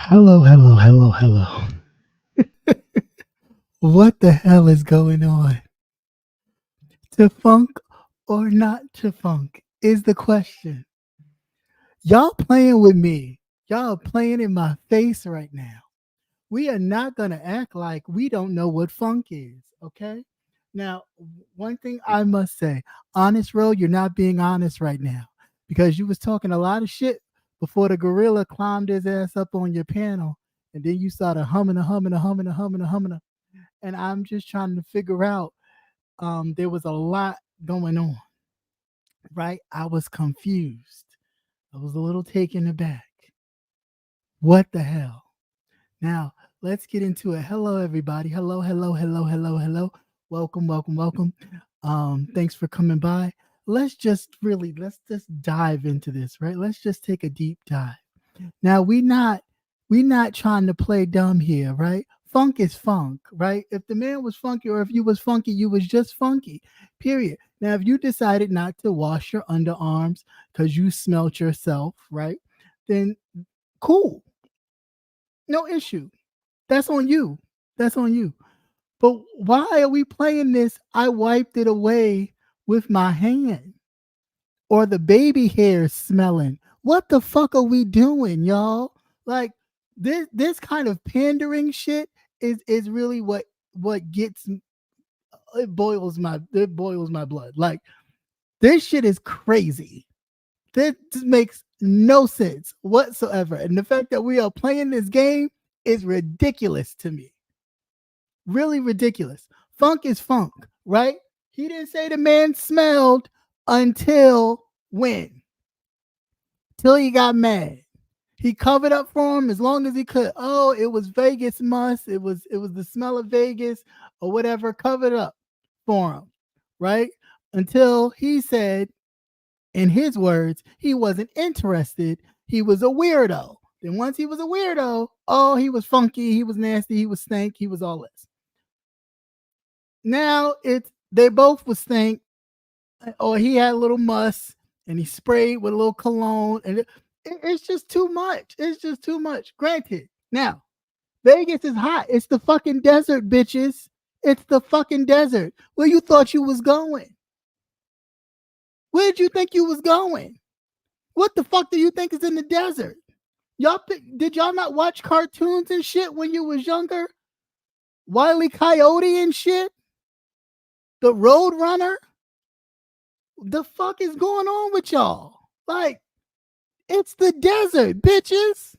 Hello, hello, hello, hello. What the hell is going on? To funk or not to funk is the question. Y'all playing with me. Y'all are playing in my face right now. We are not going to act like we don't know what funk is, okay? Now, one thing I must say, honest road, you're not being honest right now because you was talking a lot of shit before the gorilla climbed his ass up on your panel and then you started humming, humming. And I'm just trying to figure out there was a lot going on, right? I was confused. I was a little taken aback. What the hell? Now, let's get into it. Hello, everybody. Hello. Welcome. Thanks for coming by. Let's just dive into this, right? Let's just take a deep dive. Now we not trying to play dumb here, right? Funk is funk, right? If the man was funky or if you was funky, you was just funky. Period. Now, if you decided not to wash your underarms because you smelt yourself, right? Then cool. No issue. That's on you. That's on you. But why are we playing this? I wiped it away with my hand or the baby hair smelling. What the fuck are we doing, y'all? Like this kind of pandering shit is really what gets it boils my blood. Like this shit is crazy. This makes no sense whatsoever. And the fact that we are playing this game is ridiculous to me. Really ridiculous. Funk is funk, right? He didn't say the man smelled until when? Till he got mad. He covered up for him as long as he could. Oh, it was Vegas must. It was the smell of Vegas or whatever. Covered up for him, right? Until he said, in his words, he wasn't interested. He was a weirdo. Then once he was a weirdo, oh, he was funky. He was nasty. He was stank. He was all this. Now it's they both was stink, or he had a little muss and he sprayed with a little cologne, and it's just too much. It's just too much. Granted, now Vegas is hot. It's the fucking desert, bitches. It's the fucking desert. Where you thought you was going? Where did you think you was going? What the fuck do you think is in the desert? Did y'all not watch cartoons and shit when you was younger? Wile E. Coyote and shit. The Road Runner. The fuck is going on with y'all? Like, it's the desert, bitches.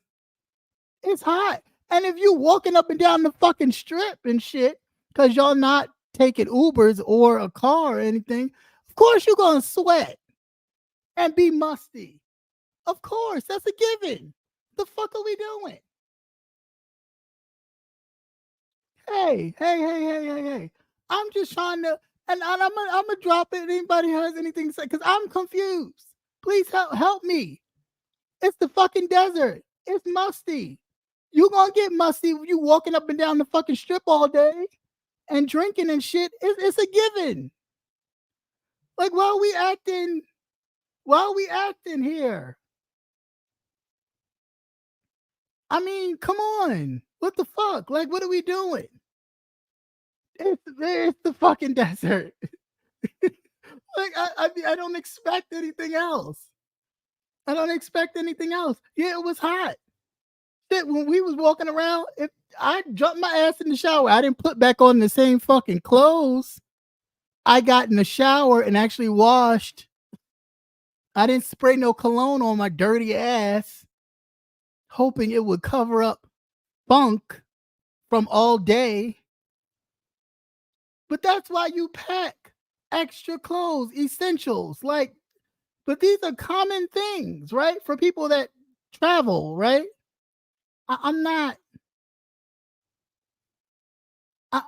It's hot. And if you walking up and down the fucking strip and shit, because y'all not taking Ubers or a car or anything, of course you're gonna sweat and be musty. Of course, that's a given. The fuck are we doing? Hey. I'm just trying to, and I'm gonna drop it. Anybody has anything to say? Because I'm confused. Please help me. It's the fucking desert. It's musty. You gonna get musty if you walking up and down the fucking strip all day and drinking and shit. It's a given. Like, why are we acting? Why are we acting here? I mean, come on. What the fuck? Like, what are we doing? It's the fucking desert. Like, I don't expect anything else. I don't expect anything else. Yeah, it was hot. Shit, when we was walking around, if I jumped my ass in the shower, I didn't put back on the same fucking clothes. I got in the shower and actually washed. I didn't spray no cologne on my dirty ass, hoping it would cover up funk from all day. But that's why you pack extra clothes, essentials. Like, but these are common things, right? For people that travel, right? I'm not. I,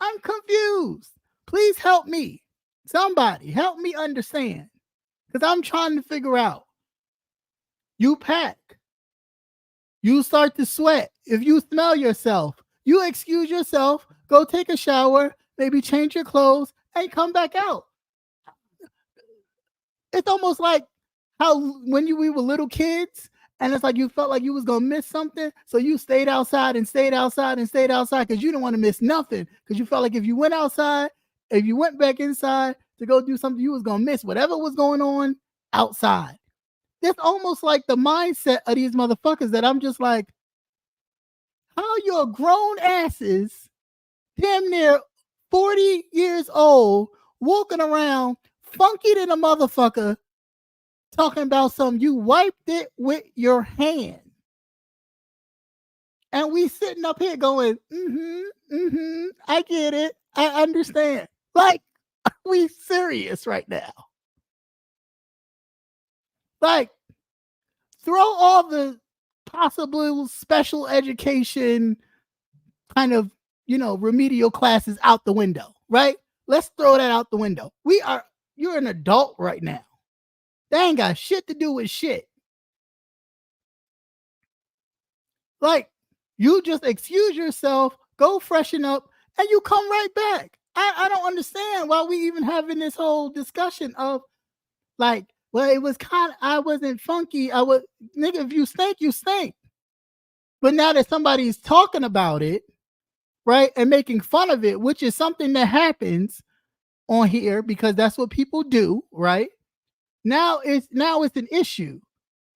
I'm confused. Please help me. Somebody help me understand. Because I'm trying to figure out. You pack. You start to sweat. If you smell yourself, you excuse yourself, go take a shower, maybe change your clothes, and come back out. It's almost like how when we were little kids And it's like you felt like you was gonna miss something, so you stayed outside and stayed outside and stayed outside because you didn't want to miss nothing. Because you felt like if you went outside, if you went back inside to go do something, you was gonna miss whatever was going on outside. That's almost like the mindset of these motherfuckers that I'm just like, how you're grown asses, damn near 40 years old, walking around funky than a motherfucker, talking about something you wiped it with your hand. And we sitting up here going, I get it. I understand. Like, are we serious right now? Like, throw all the possible special education kind of, remedial classes out the window, right? Let's throw that out the window. You're an adult right now. They ain't got shit to do with shit. Like, you just excuse yourself, go freshen up, and you come right back. I don't understand why we even having this whole discussion of like, well, it was kind of, I wasn't funky. I was, nigga, if you stink, you stink. But now that somebody's talking about it, right, and making fun of it, which is something that happens on here because that's what people do, right? Now it's an issue.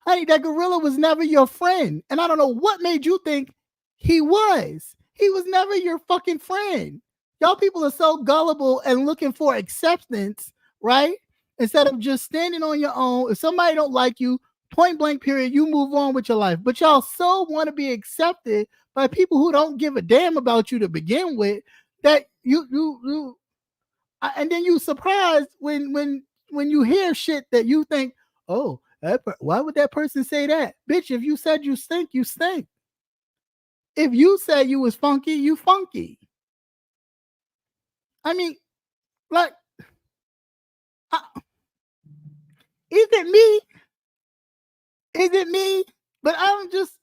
Honey, that gorilla was never your friend. And I don't know what made you think he was. He was never your fucking friend. Y'all people are so gullible and looking for acceptance, right? Instead of just standing on your own. If somebody don't like you, point blank period, you move on with your life. But y'all so want to be accepted by people who don't give a damn about you to begin with that you and then you surprised when you hear shit that you think, oh, why would that person say that? Bitch, if you said you stink, you stink. If you said you was funky, you funky. I mean, like, uh, is it me? Is it me? But I'm just,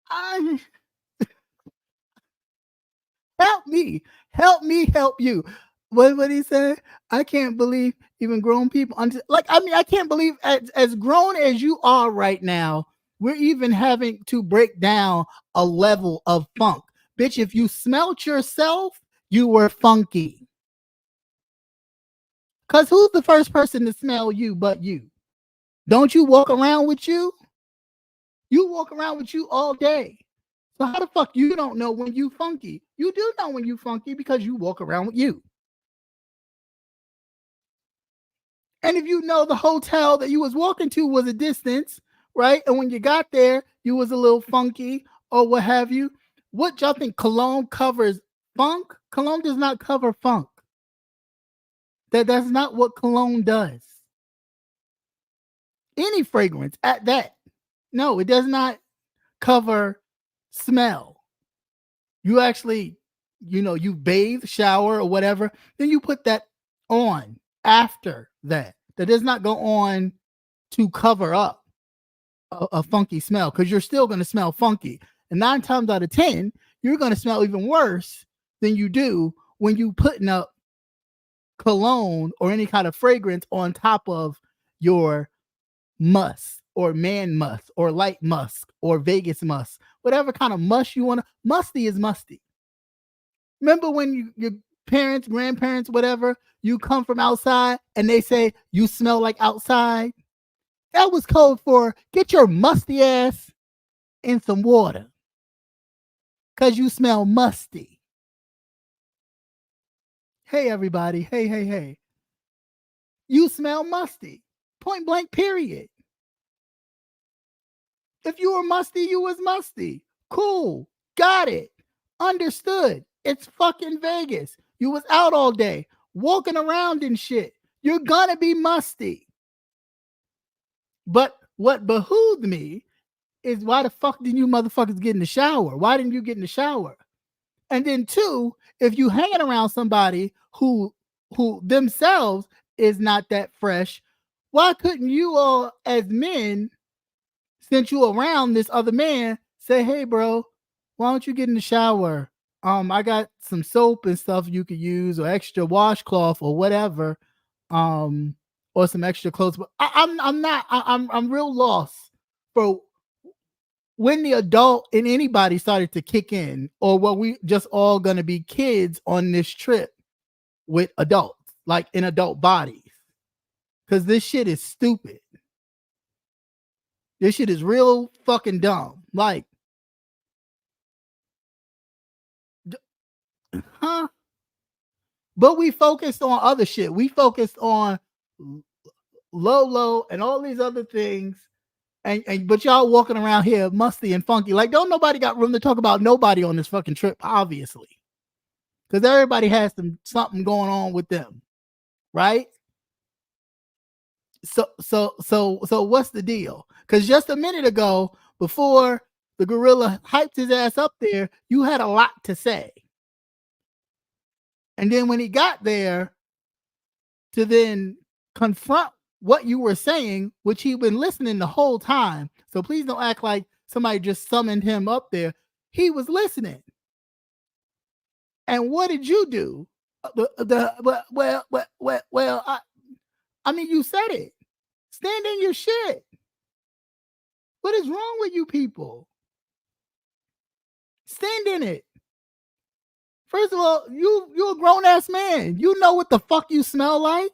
I help me, help you. What he said? I can't believe even grown people. Like, I mean, I can't believe as grown as you are right now, we're even having to break down a level of funk. Bitch, if you smelt yourself, you were funky. Because who's the first person to smell you but you? Don't you walk around with you? You walk around with you all day. So how the fuck you don't know when you funky? You do know when you funky because you walk around with you. And if you know the hotel that you was walking to was a distance, right? And when you got there, you was a little funky or what have you. What y'all think cologne covers funk? Cologne does not cover funk. That's not what cologne does. Any fragrance at that. No, it does not cover smell. You actually, you bathe, shower, or whatever, then you put that on after that. That does not go on to cover up a funky smell because you're still going to smell funky. And 9 times out of 10, you're going to smell even worse than you do when you putting up cologne or any kind of fragrance on top of your musk or man musk or light musk or Vegas musk, whatever kind of musk you want to. Musty is musty. Remember when your parents, grandparents, whatever, you come from outside and they say you smell like outside? That was code for get your musty ass in some water because you smell musty. Hey, everybody. Hey, hey, hey. You smell musty. Point blank, period. If you were musty, you was musty. Cool. Got it. Understood. It's fucking Vegas. You was out all day, walking around and shit. You're gonna be musty. But what behooved me is why the fuck didn't you motherfuckers get in the shower? Why didn't you get in the shower? And then 2, if you hanging around somebody who themselves is not that fresh, why couldn't you all as men, since you around this other man, say, hey bro, why don't you get in the shower? I got some soap and stuff you could use or extra washcloth or whatever. Or some extra clothes. But I'm real lost for when the adult in anybody started to kick in, or were we just all going to be kids on this trip with adults, like in adult bodies? Because this shit is stupid. This shit is real fucking dumb. Like, huh? But we focused on other shit. We focused on Lolo and all these other things. And but y'all walking around here musty and funky. Like, don't nobody got room to talk about nobody on this fucking trip, obviously. Because everybody has something going on with them, right? So what's the deal? Because just a minute ago, before the gorilla hyped his ass up there, you had a lot to say. And then when he got there to then confront what you were saying, which he'd been listening the whole time. So please don't act like somebody just summoned him up there. He was listening. And what did you do? I mean, you said it. Stand in your shit. What is wrong with you people? Stand in it. First of all, you're a grown ass man. You know what the fuck you smell like.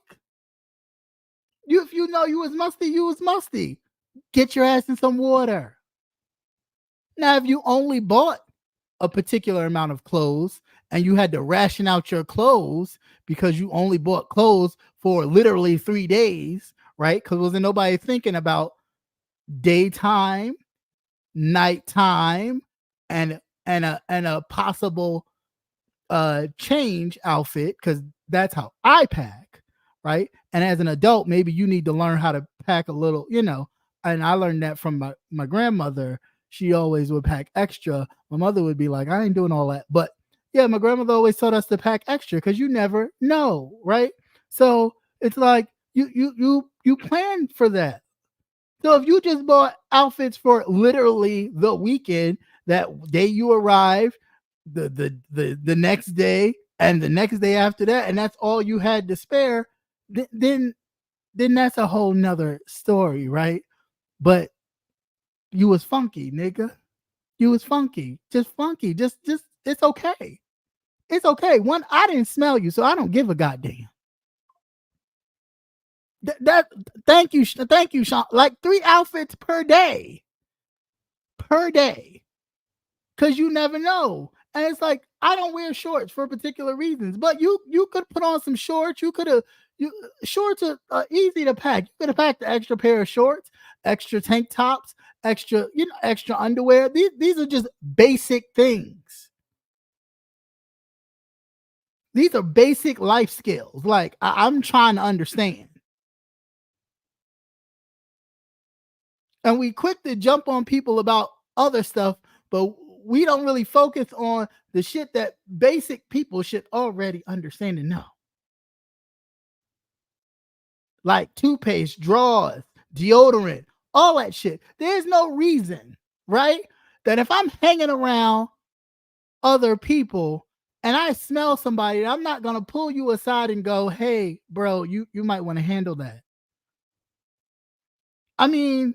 If you know you was musty, you was musty. Get your ass in some water. Now, if you only bought a particular amount of clothes and you had to ration out your clothes because you only bought clothes for literally 3 days, right? Because wasn't nobody thinking about daytime, nighttime, and a possible change outfit, because that's how I pack, right? And as an adult, maybe you need to learn how to pack a little, and I learned that from my grandmother. She always would pack extra. My mother would be like, I ain't doing all that. But yeah, my grandmother always taught us to pack extra because you never know, right? So it's like you plan for that. So if you just bought outfits for literally the weekend, that day you arrived, the next day, and the next day after that, and that's all you had to spare, then that's a whole nother story, right? But you was funky, nigga. You was funky. Just funky. Just it's okay. It's okay. One, I didn't smell you, so I don't give a goddamn. That thank you, Sean. Like 3 outfits per day. Per day. Cause you never know. And it's like, I don't wear shorts for particular reasons, but you could put on some shorts. You could have shorts are easy to pack. You could have packed an extra pair of shorts, extra tank tops, extra underwear. These are just basic things. These are basic life skills. Like I'm trying to understand. And we quick to jump on people about other stuff, but we don't really focus on the shit that basic people should already understand and know. Like toothpaste, drawers, deodorant, all that shit. There's no reason, right? That if I'm hanging around other people and I smell somebody, I'm not gonna pull you aside and go, hey, bro, you might want to handle that. I mean,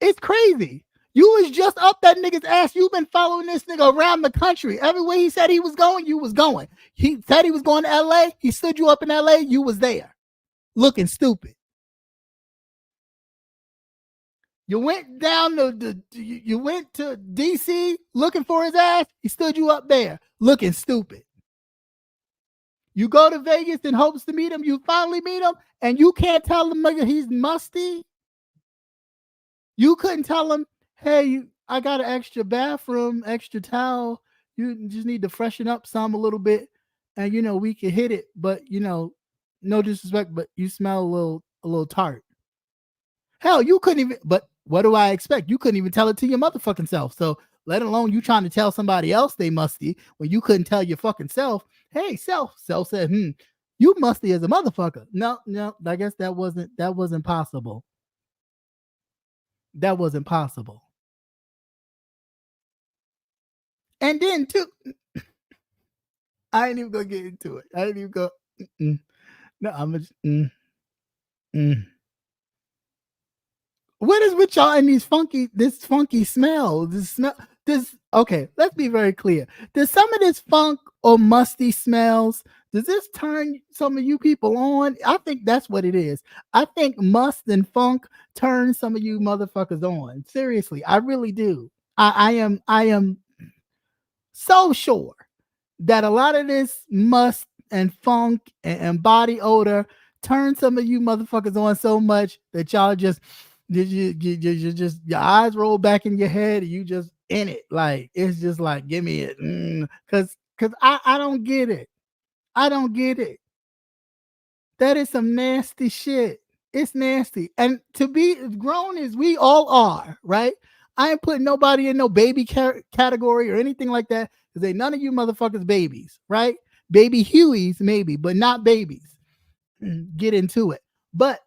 it's crazy. You was just up that nigga's ass. You've been following this nigga around the country. Everywhere he said he was going, you was going. He said he was going to LA. He stood you up in LA. You was there looking stupid. You went down you went to DC looking for his ass. He stood you up there looking stupid. You go to Vegas in hopes to meet him. You finally meet him and you can't tell him nigga he's musty. You couldn't tell him, hey, I got an extra bathroom, extra towel. You just need to freshen up some a little bit, and we can hit it. But no disrespect, but you smell a little tart. Hell, you couldn't even. But what do I expect? You couldn't even tell it to your motherfucking self. So let alone you trying to tell somebody else they musty when you couldn't tell your fucking self. Hey, self. Self said, you musty as a motherfucker. No. I guess that wasn't possible. That wasn't possible. And then too, I ain't even gonna get into it. I ain't even go. No, I'm just. What is with y'all and this funky smell? This okay, let's be very clear. Does some of this funk or musty smells, does this turn some of you people on? I think that's what it is. I think must and funk turn some of you motherfuckers on. Seriously, I really do. I am so sure that a lot of this must and funk and body odor turn some of you motherfuckers on so much that y'all just your eyes roll back in your head and you just in it. Like it's just like give me it. Cause I don't get it. I don't get it. That is some nasty shit. It's nasty. And to be as grown as we all are, right? I ain't putting nobody in no baby category or anything like that because ain't none of you motherfuckers babies, right? Baby Hueys, maybe, but not babies. Get into it. But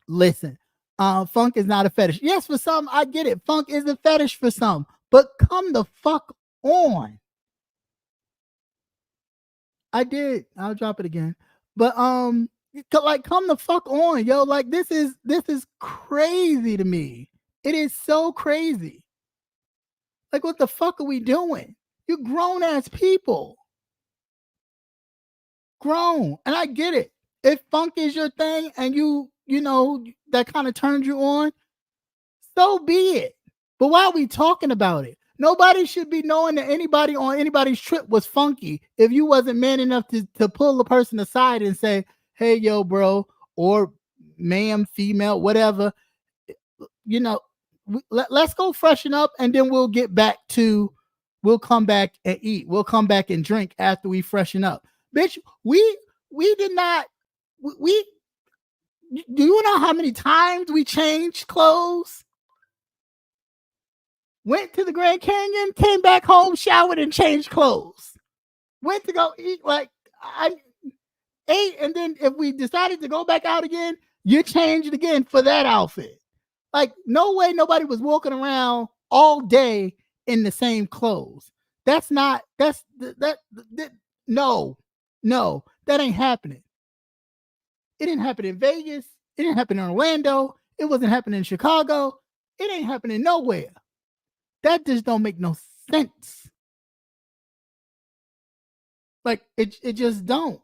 listen, funk is not a fetish. Yes, for some, I get it. Funk is a fetish for some, but come the fuck on. I did. I'll drop it again. But like come the fuck on, yo. Like this is crazy to me. It is so crazy. Like what the fuck are we doing? You grown ass people. Grown. And I get it. If funk is your thing and you know that kind of turns you on, so be it. But why are we talking about it? Nobody should be knowing that anybody on anybody's trip was funky if you wasn't man enough to pull the person aside and say, hey, yo, bro, or ma'am, female, whatever, you know, let's go freshen up and then we'll come back and eat. We'll come back and drink after we freshen up. Bitch, we did not, we do you know how many times we changed clothes? Went to the Grand Canyon, came back home, showered, and changed clothes. Went to go eat, like I ate, and then if we decided to go back out again, you changed again for that outfit. Like no way, nobody was walking around all day in the same clothes. That's not. That no, no, that ain't happening. It didn't happen in Vegas. It didn't happen in Orlando. It wasn't happening in Chicago. It ain't happening nowhere. That just don't make no sense. Like it just don't.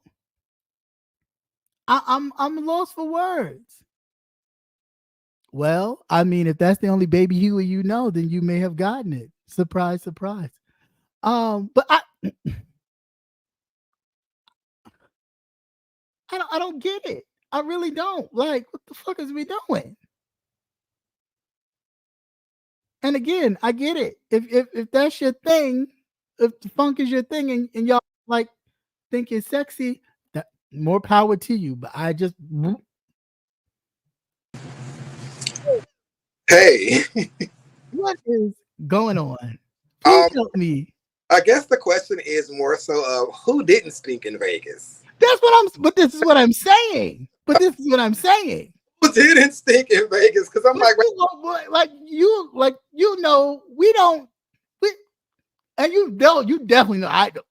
I'm lost for words. Well, I mean, if that's the only baby Huey you know, then you may have gotten it. Surprise, surprise. But I don't get it. I really don't. Like, what the fuck is we doing? And again, I get it. If that's your thing, if the funk is your thing and y'all like think it's sexy, that more power to you. But I just Hey, what is going on? Please um, help me. I guess the question is more so of who didn't stink in Vegas? That's what but this is what I'm saying. But this is what I'm saying. Who didn't stink in Vegas? Because I'm But like, like you know, we don't we and you know you definitely know I don't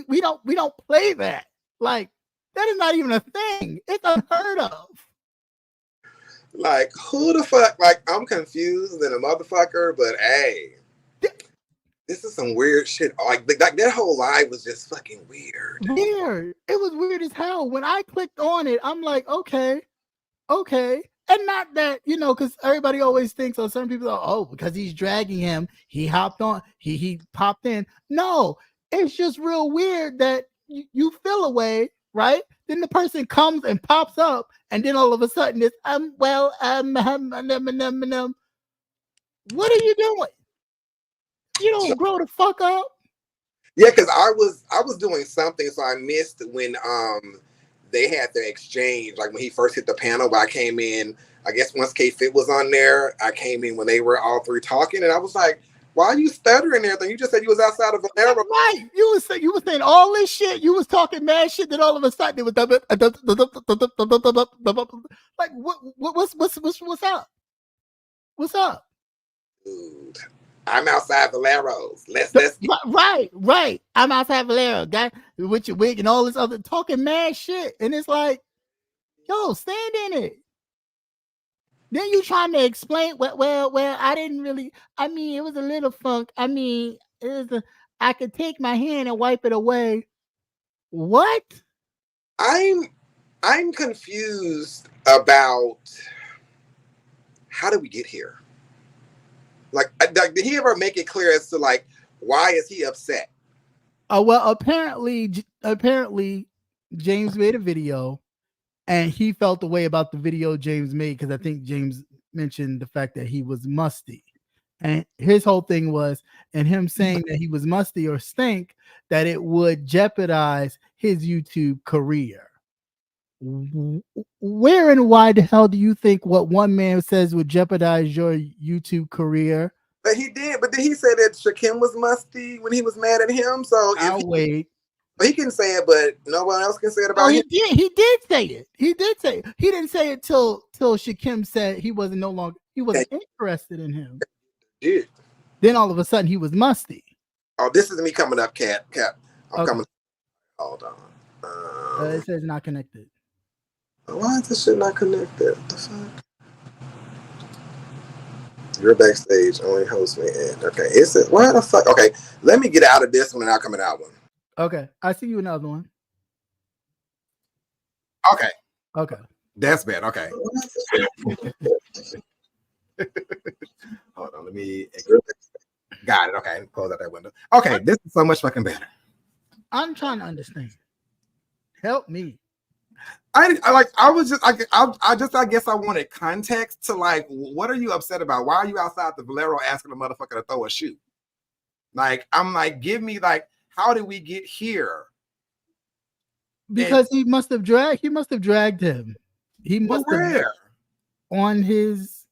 we don't play that. Like that is not even a thing. It's unheard of. like who the fuck? Like I'm confused and a motherfucker, but hey, this is some weird shit. Like that whole live was just fucking weird. Weird. It was weird as hell. When I clicked on it, I'm like, okay. And not that, because everybody always thinks, or some people are, oh, because he's dragging him, he hopped on, he popped in. No, it's just real weird that you feel away, right? Then the person comes and pops up, and then all of a sudden it's, what are you doing? You don't grow the fuck up. Yeah, because I was doing something, so I missed when they had their exchange. Like when he first hit the panel, but I came in. I guess once K Fit was on there, I came in when they were all three talking, and I was like, "Why are you stuttering there? You just said you was outside of Valero." Right, you was saying all this shit. You was talking mad shit. Then all of a sudden it was like what's up? What's up? Dude, I'm outside Valero's. Let's Right. I'm outside Valero, guy, with your wig and all this other talking mad shit, and it's like, yo, stand in it. Then you trying to explain? Well. I didn't really. I mean, it was a little funk. I mean, I could take my hand and wipe it away. What? I'm confused about how did we get here? Like, did he ever make it clear as to like why is he upset? Oh well, apparently, James made a video, and he felt the way about the video James made because I think James mentioned the fact that he was musty, and his whole thing was, and him saying that he was musty or stink, that it would jeopardize his YouTube career. Where and why the hell do you think what one man says would jeopardize your YouTube career? But he did. But did he say that Shakim was musty when he was mad at him? So I'll wait. He can say it, but no one else can say it about him. He did say it. He did say it. He didn't say it till Shakim said he wasn't interested in him. Dude. Then all of a sudden he was musty. Oh, this is me coming up, Cap. I'm coming. Hold on. It says not connected. Why is this shit not connected? What the fuck? You're backstage, only host me in. Okay, is it? Why the fuck? Okay, let me get out of this one and I'll come in that one. Okay, I see you another one. Okay. That's bad. Okay. Hold on, let me. Got it. Okay, close out that window. Okay, this is so much fucking better. I'm trying to understand. Help me. I guess I wanted context to like, what are you upset about? Why are you outside the Valero asking the motherfucker to throw a shoe? Like, I'm like, give me like, how did we get here? Because he must have dragged him. He must have on his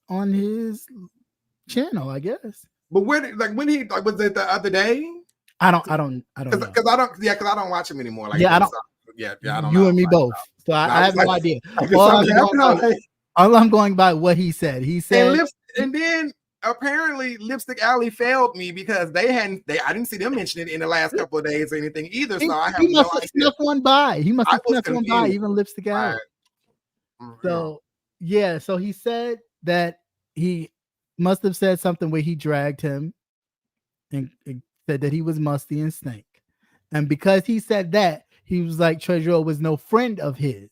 channel, I guess. But when he was it the other day? I don't know. Because I don't watch him anymore. Like, I don't. I don't you know. and me both. So I have no idea. All I'm going by what he said. He said, and then apparently Lipstick Alley failed me because I didn't see them mention it in the last couple of days or anything either. So I have no idea. Snuck one by. He must have snuck one by, even Lipstick Alley. Right. So yeah, so he said that he must have said something where he dragged him and said that he was musty and stank. And because he said that, he was like Treasurer was no friend of his.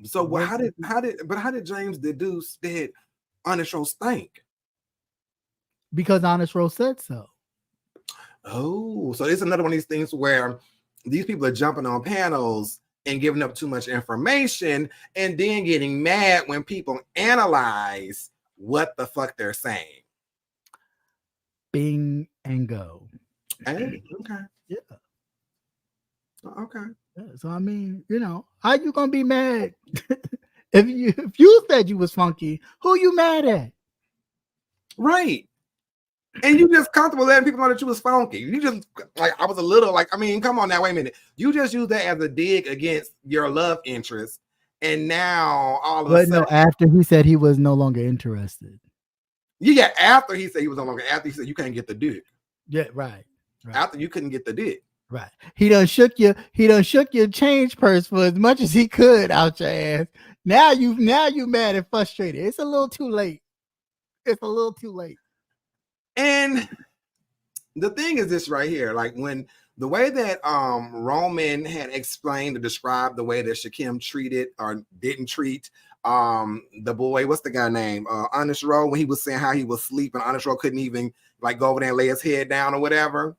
So how did James deduce that Honest Rose stank? Because Honest Rose said so. Oh, so it's another one of these things where these people are jumping on panels and giving up too much information and then getting mad when people analyze what the fuck they're saying. Bing and go. Hey, okay. Yeah. Okay. Yeah, so I mean, how you gonna be mad if you said you was funky? Who you mad at? Right. And you just comfortable letting people know that you was funky. You just like I was a little like, I mean, come on now, wait a minute. You just used that as a dig against your love interest, and now all of a sudden, after he said he was no longer interested. Yeah, after he said he was no longer. After he said you can't get the dick. Yeah, right. After you couldn't get the dick. Right. He done shook your change purse for as much as he could out your ass. Now you mad and frustrated. It's a little too late. And the thing is this right here, like when the way that Roman had explained to describe the way that Shakim treated or didn't treat the boy, what's the guy name? Honest Rowe, when he was saying how he was sleeping, Honest Rowe couldn't even like go over there and lay his head down or whatever.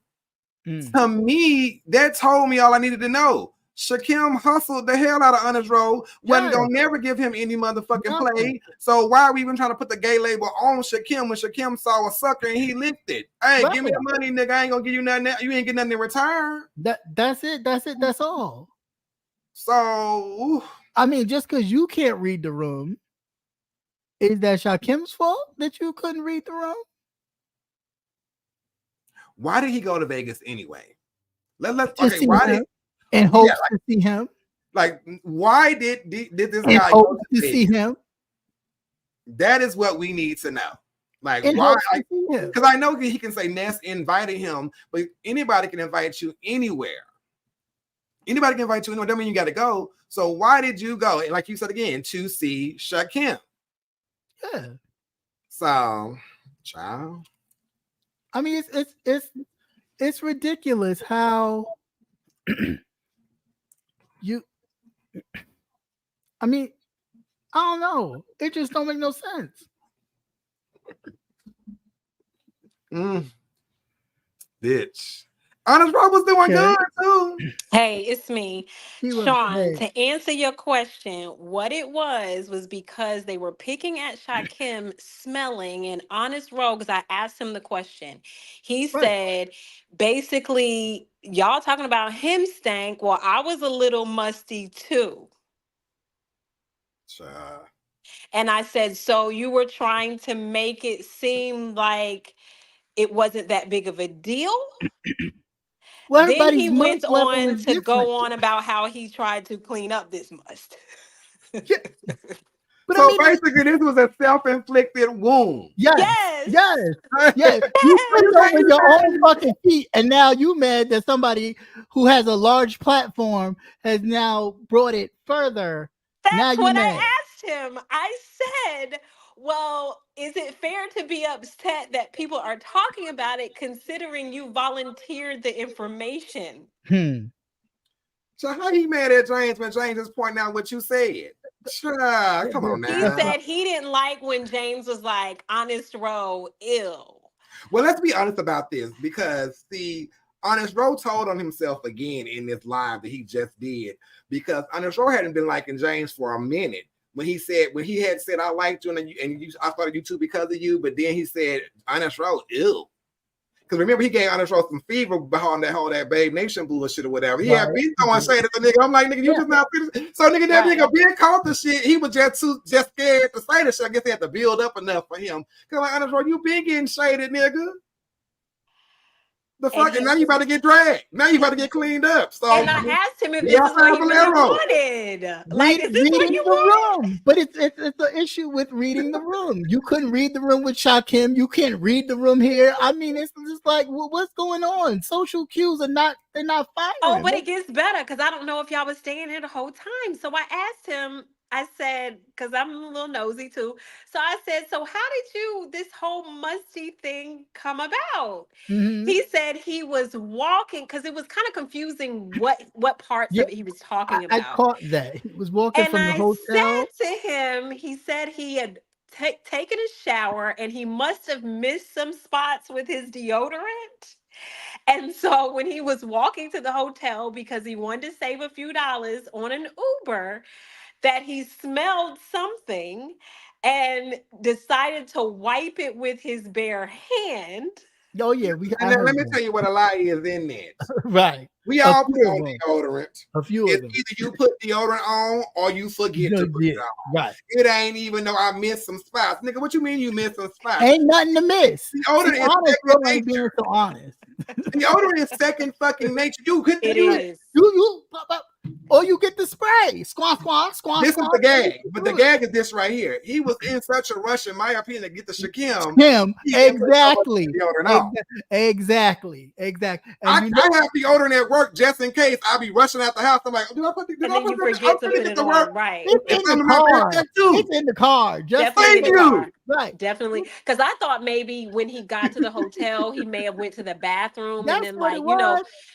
To me, that told me all I needed to know. Shakim hustled the hell out of Honest Rowe. Wasn't gonna never give him any motherfucking play. So why are we even trying to put the gay label on Shakim when Shakim saw a sucker and he licked it? Hey, give me the money, nigga. I ain't gonna give you nothing. You ain't get nothing in return. That's it. That's all. So I mean, just because you can't read the room, is that Shakim's fault that you couldn't read the room? Why did he go to Vegas anyway? Let's okay. Why did and hope to see him? Like, why did this guy go to see him? That is what we need to know. Like, why? Because I know he can say Ness invited him, but anybody can invite you anywhere. Anybody can invite you anywhere. That means you got to go. So why did you go? And like you said again, to see Shakim. Yeah. So, child. I mean, it's ridiculous how you. I mean, I don't know. It just don't make no sense. Bitch. Honest Rob was doing Okay. good too. Hey, it's me. He was. Sean, Hey, to answer your question, what it was because they were picking at Shakim smelling and Honest Rogue, because I asked him the question. He right. said, basically, y'all talking about him stank. Well, I was a little musty too. Child. And I said, so you were trying to make it seem like it wasn't that big of a deal? Well, Then everybody's he must went level on is to different. go on about how he tried to clean up this must. Yeah. But I So mean, basically, this was a self-inflicted wound. yes, Yes. yes, Yes. yes. You put it over You your own mad? fucking feet, and now you mad that somebody who has a large platform has now brought it further. Now That's you what I mad. asked him. I said, well, is it fair to be upset that people are talking about it considering you volunteered the information? So how he mad at James when James is pointing out what you said? Child, come on He now. said he didn't like when James was like, Honest Row, ill. Well, let's be honest about this because the Honest Row told on himself again in this live that he just did because Honest Row hadn't been liking James for a minute. When he had said I liked you and I started you too because of you, but then he said Honest Row, ew. Because remember, he gave Honest Row some fever behind that Babe Nation bullshit or whatever. He had been throwing shade at the nigga. I'm like, nigga, you just not finished. So, nigga, that nigga been caught the shit. He was just scared to say the shit. I guess he had to build up enough for him. Because, like, Honest Row, you been getting shaded, nigga. The fuck, and now you about to get dragged. Now you about to get cleaned up. So, And I asked him if this is what he really wanted. Like, is this what Reading you the want? room, but it's an issue with reading the room. You couldn't read the room with Shakim. You can't read the room here. I mean, it's just like, what's going on? Social cues are they're not firing. Oh, but it gets better because I don't know if y'all was staying here the whole time. So I asked him, I said, because I'm a little nosy too. So I said, so how did this whole musty thing come about? He said he was walking because it was kind of confusing what parts of it he was talking I about. caught that. He was walking And from the I hotel. said to him, he said he had taken a shower and he must have missed some spots with his deodorant. And so when he was walking to the hotel because he wanted to save a few dollars on an Uber, that he smelled something and decided to wipe it with his bare hand. Oh yeah, and then let me tell you what a lie is in that. Right. We all put on deodorant. A few of them. It's either you put deodorant on or you forget to put it on. Right. It ain't even though I missed some spots. Nigga, what you mean you missed some spots? Ain't nothing to miss. Deodorant is second nature. Being so honest. Deodorant is second fucking nature. You hit It is. You or you get the spray. Squawk. This is the gag. But the gag is this right here. He was in such a rush, in my opinion, to get the Shakim. Exactly. And I have deodorant at work just in case. I'll be rushing out the house. I'm like, did I put the and then you forget to put it on. Right. It's in the car. It's in the car. Just definitely in the car. Right. Definitely. Because I thought maybe when he got to the hotel, he may have went to the bathroom and then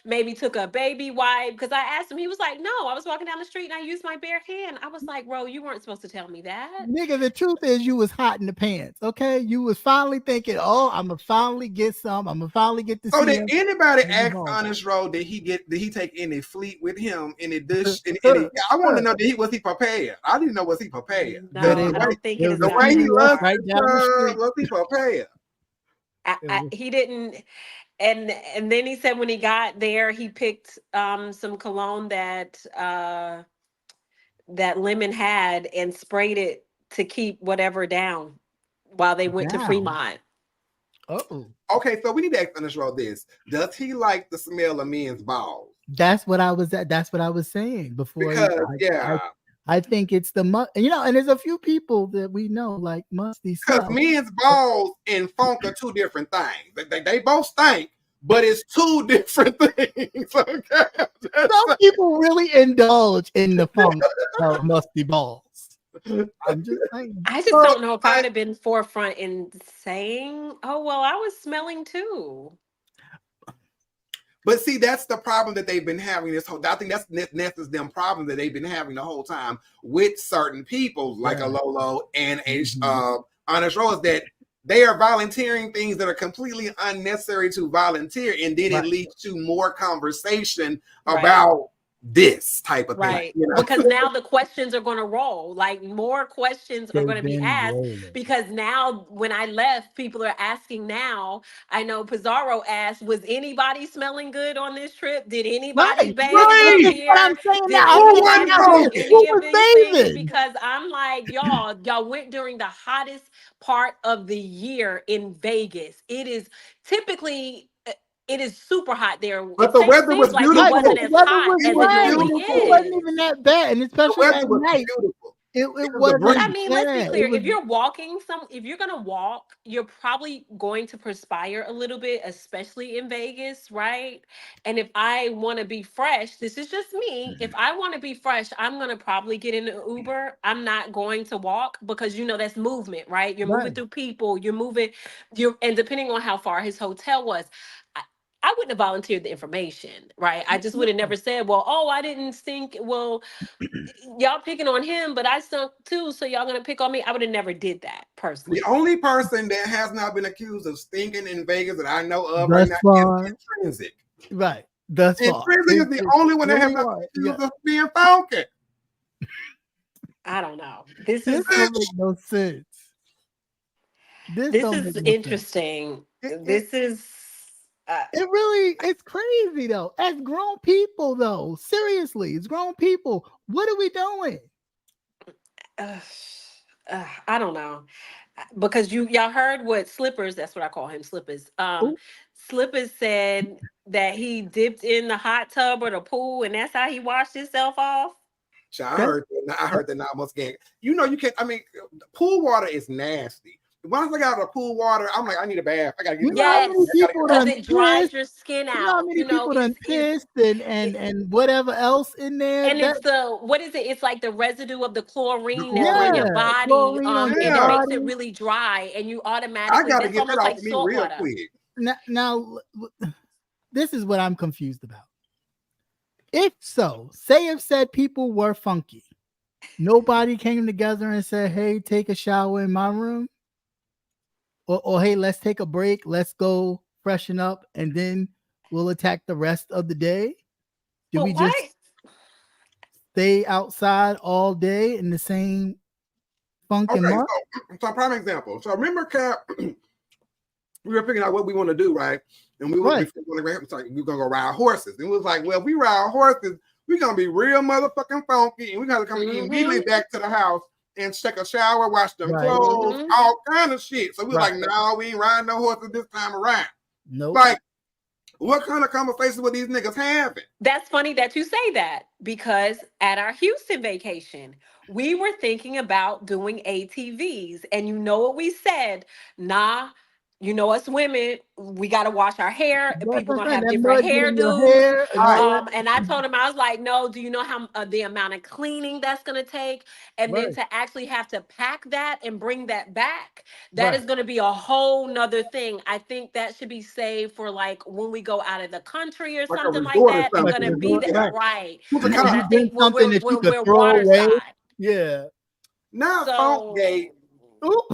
maybe took a baby wipe. Because I asked him, he was like, no, I was walking down the street and I used my bare hand. I was like, bro, you weren't supposed to tell me that. Nigga, the truth is you was hot in the pants, okay? You was finally thinking, oh, I'm going to finally get some. I'm going to finally get to see him. So did anybody ask Honest Road, did he take any fleet with him? Any dish? I want to know, was he prepared? I didn't know, was he prepared? No, I don't think it is. The way he looked, was he prepared? He didn't. And then he said when he got there, he picked some cologne that Lemon had and sprayed it to keep whatever down while they went to Fremont. Oh. Okay, so we need to ask Honest Road this. Does he like the smell of men's balls? That's what I was saying before. Because, I think it's the and there's a few people that we know like musty stuff. Because men's balls and funk are two different things. They both stink, but it's two different things. Okay? Some people really indulge in the funk of musty balls. I'm just saying. I just So, don't know if I would have been forefront in saying, "Oh well, I was smelling too." but see, that's the problem that they've been having this whole. I think that's them problem that they've been having the whole time with certain people like a Right. Lolo and a Mhm. Honest Rose, that they are volunteering things that are completely unnecessary to volunteer, and then it Right. leads to more conversation Right. about this type of thing. Right. Right. You know, Because now the questions are going to roll. Like more questions are going They've to be been asked rolling. because now when I left, people are asking now. I know Pizarro asked, was anybody smelling good on this trip? Did anybody Right. bathe Which right? is what I'm here? saying Did now. I'm Who saying that wasn't anybody now do here. talking? Who any of was these things? bathing? Because I'm like, y'all went during the hottest part of the year in Vegas. It is typically it is super hot there. But the weather Seems was like it Right, but beautiful. wasn't the as weather hot was It as was it normally nice. It beautiful. wasn't is. even that bad, and The especially weather at was night, beautiful. it It was a I wasn't breeze. mean, let's be bad. It clear. was If you're walking if you're gonna walk, you're probably going to perspire a little bit, especially in Vegas, right? And if I want to be fresh, this is just me. If I want to be fresh, I'm gonna probably get in an Uber. I'm not going to walk because that's movement, right? You're moving right. through people. And depending on how far his hotel was. I, I wouldn't have volunteered the information, right? I just would have never said, well, oh, I didn't think, well, y'all picking on him, but I stunk too, so y'all gonna pick on me. I would have never did that The personally. only person that has not been accused of stinking in Vegas that I know of right Thus now is far, Intrinsic. right. Thus far, Intrinsic is the it's only one that has really not hard. been Yeah, accused of being funky. I don't know. This this is don't make no sense. This this don't make is no sense. interesting. It, it, This is uh, it really, it's crazy though. As grown people, though, seriously, as grown people, what are we doing? uh, I don't know. Because y'all heard what Slippers, that's what I call him, Slippers. Ooh, Slippers said that he dipped in the hot tub or the pool and that's how he washed himself off. So that, I heard that now almost again. You know, you can't. I mean, pool water is nasty. Once I got out of pool water, I'm like, I need a bath. I gotta get you in the know how water. many Yes, I gotta people get because done it dries pissed? your skin You know how out. many people done It's pissed and it, whatever else in there? and That it's the what is it? It's like the residue of the the chlorine that's on yeah, your chlorine. body, chlorine on your and it Yeah, makes it body. really dry, and you I automatically gotta that's get that almost off like of me salt real water. quick. Now, this is what I'm confused about. If so, say if said people were funky, nobody came together and said, "Hey, take a shower in my room," or "Hey, let's take a break, let's go freshen up, and then we'll attack the rest of the day." Do we But just why? stay outside all day in the same funk and Okay, muck? so prime example. So remember, Cap, we were figuring out what we want to do, right? And we were Right, before we were gonna go ride horses. And we was like, well, if we ride horses, we're gonna be real motherfucking funky, and we gotta come immediately Mm-hmm. back to the house and take a shower, wash them right, clothes, Mm-hmm. all kind of shit. So we was right. like, no, we ain't riding no horses this time around. Nope. Like, what kind of conversations were these niggas having? That's funny that you say that because at our Houston vacation, we were thinking about doing ATVs. And you know what we said? Nah, us women, we got to wash our hair. That's People what I'm going to saying. have That different mud get in your hairdos. hair and all that. And I told him, I was like, no, do you know how the amount of cleaning that's going to take? And then Right, to actually have to pack that and bring that back, that right. is going to be a whole nother thing. I think that should be saved for like when we go out of the country or Like a something like resort or that. It's Like something. a gonna be resort, that Yeah. right? right. Who's a And And then I cop? then think something that you when could we're throw away. waterside. Yeah. Not Funkgate. So Oop.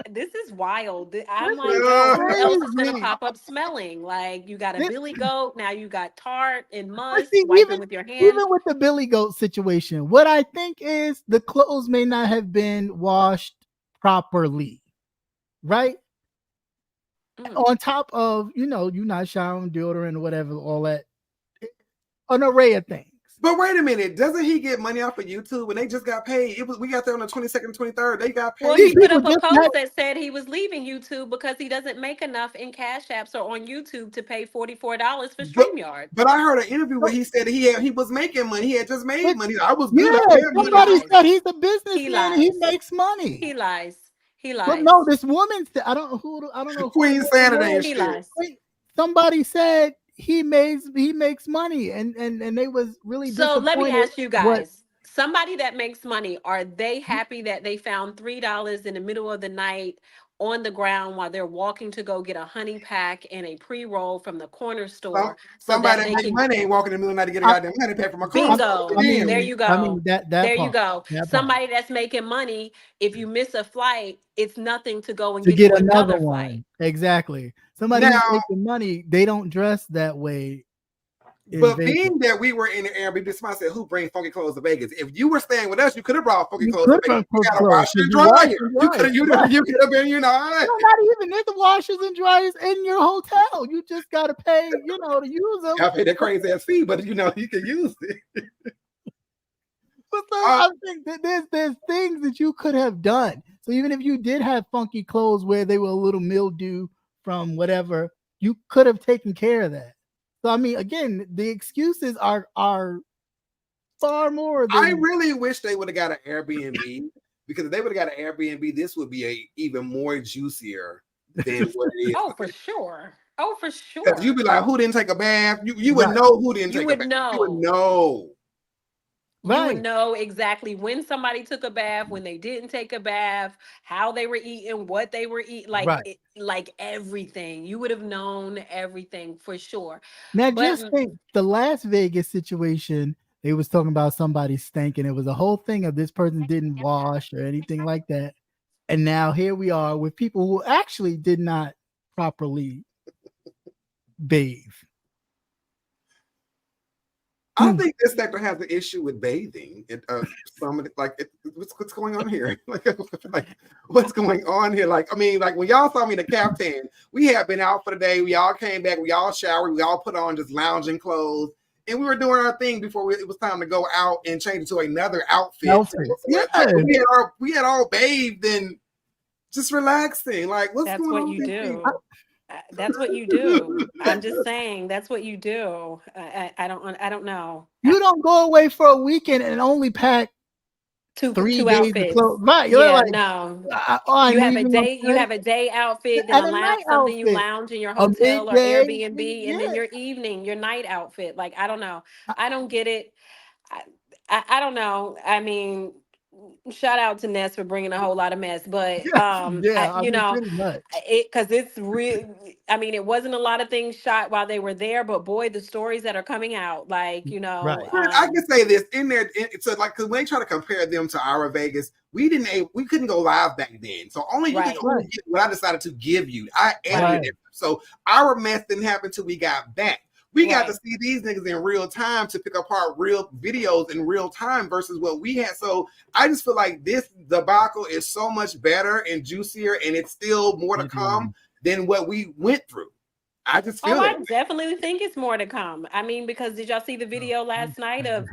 this is wild. I'm This like, is yo, Uh, who else is gonna crazy. pop up smelling? Like you got a This, billy goat, now you got tart and but must see, wiping with your even hand. with the Billy Goat situation, what I think is the clothes may not have been washed properly, right? Mm. On top of you not showering, deodorant, or whatever, all that, an array of things. but wait a minute, doesn't he get money off of YouTube? When they just got paid, we got there on the 22nd, 23rd. They got Well, These he paid. put people up a just had post that said he was leaving YouTube because he doesn't make enough in Cash Apps or on YouTube to pay $44 for But StreamYard. but I heard an interview where no, he said he was making money. He had just made but money. I was good. I yeah, had He money. somebody lies. said he's a He businessman and he lies. makes money. He lies. He But no, lies. this woman said, I don't know who the Queen woman Saturday and was. He shit. lies. Wait, somebody said he makes money and they was really So let me disappointed ask you what guys. somebody that makes money, are they happy that they found $3 in the middle of the night on the ground while they're walking to go get a honey pack and a pre-roll from the corner store so that Somebody they that make can money ain't walking in the middle of the night to get a goddamn honey pack from a car. bingo. There you go. I mean that There you part. go. That part. Somebody that's making money, if you miss a flight, it's nothing to go and To get get you another another one. flight. Exactly. Somebody Now, who's making money, they don't dress that way. but being that we were in the Airbnb, this man said, "Who bring funky clothes to Vegas?" If you were staying with us, you could have brought funky clothes to Vegas. You got a washer and dryer. You could have, you could have been, No, not even there's the washers and dryers in your hotel. You just gotta pay, to use them. I pay that crazy ass fee, but you can use it. But so I think that there's things that you could have done. So even if you did have funky clothes where they were a little mildew from whatever, you could have taken care of that. So I mean, again, the excuses are far more than. I really wish they would have got an Airbnb, because if they would have got an Airbnb, this would be even more juicier than what it is. Oh, for sure. Oh, for sure. Because you'd be like, who didn't take a bath? You would know who didn't take a bath. Know. You would know. You would know exactly when somebody took a bath, when they didn't take a bath, how they were eating, what they were eating, like everything. You would have known everything for sure. Now, just think the Las Vegas situation. They was talking about somebody stinking. It was a whole thing of this person didn't wash or anything like that. And now here we are with people who actually did not properly bathe. I think this sector has an issue with bathing. What's going on here? like, what's going on here? Like, I mean, like when y'all saw me in the captain, we had been out for the day. We all came back. We all showered. We all put on just lounging clothes, and we were doing our thing before it was time to go out and change into another outfit. Yeah, we had all bathed and just relaxing. Like, what's going on? That's what you do. That's what you do. I'm just saying that's what you do. I don't know. You don't go away for a weekend and only pack two days outfits. Of clothes. Right. Yeah, you're like, no. You have a day outfit, then a night something you lounge in your hotel or Airbnb, and then your evening, your night outfit. Like, I don't know. I don't get it. I don't know. I mean, shout out to Ness for bringing a whole lot of mess, but it's real. I mean, it wasn't a lot of things shot while they were there, but boy, the stories that are coming out, like, right. I can say this in there. So like, because when they try to compare them to our Vegas, we couldn't go live back then. So only you could only get what I decided to give you. I edited it. So our mess didn't happen till we got back. We got to see these niggas in real time to pick apart real videos in real time versus what we had. So I just feel like this debacle is so much better and juicier, and it's still more to come than what we went through. I just feel I definitely think it's more to come. I mean, because did y'all see the video last night of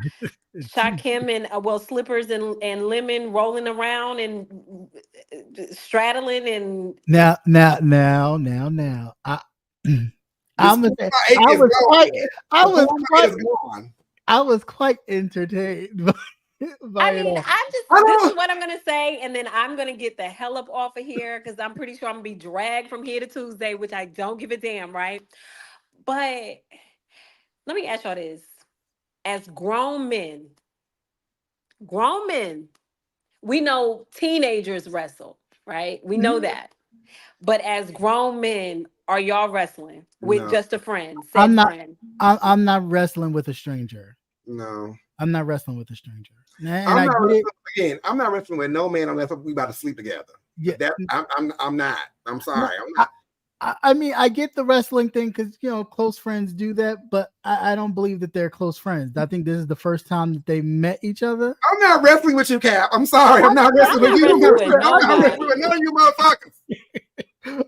Shakim and slippers and lemon rolling around and straddling and now. I was quite entertained. This is what I'm gonna say, and then I'm gonna get the hell up off of here because I'm pretty sure I'm gonna be dragged from here to Tuesday, which I don't give a damn, right? But let me ask y'all this: as grown men, we know teenagers wrestle, right? We know that. But as grown men, are y'all wrestling with just a friend? I'm not wrestling with a stranger. No. I'm not wrestling with a stranger. I'm not wrestling with no man unless we about to sleep together. Yeah, I'm not. I'm sorry. I'm not. I mean, I get the wrestling thing because close friends do that, but I don't believe that they're close friends. I think this is the first time that they met each other. I'm not wrestling with you, Cap. I'm sorry. I'm not wrestling with you. I'm not wrestling with none of you motherfuckers.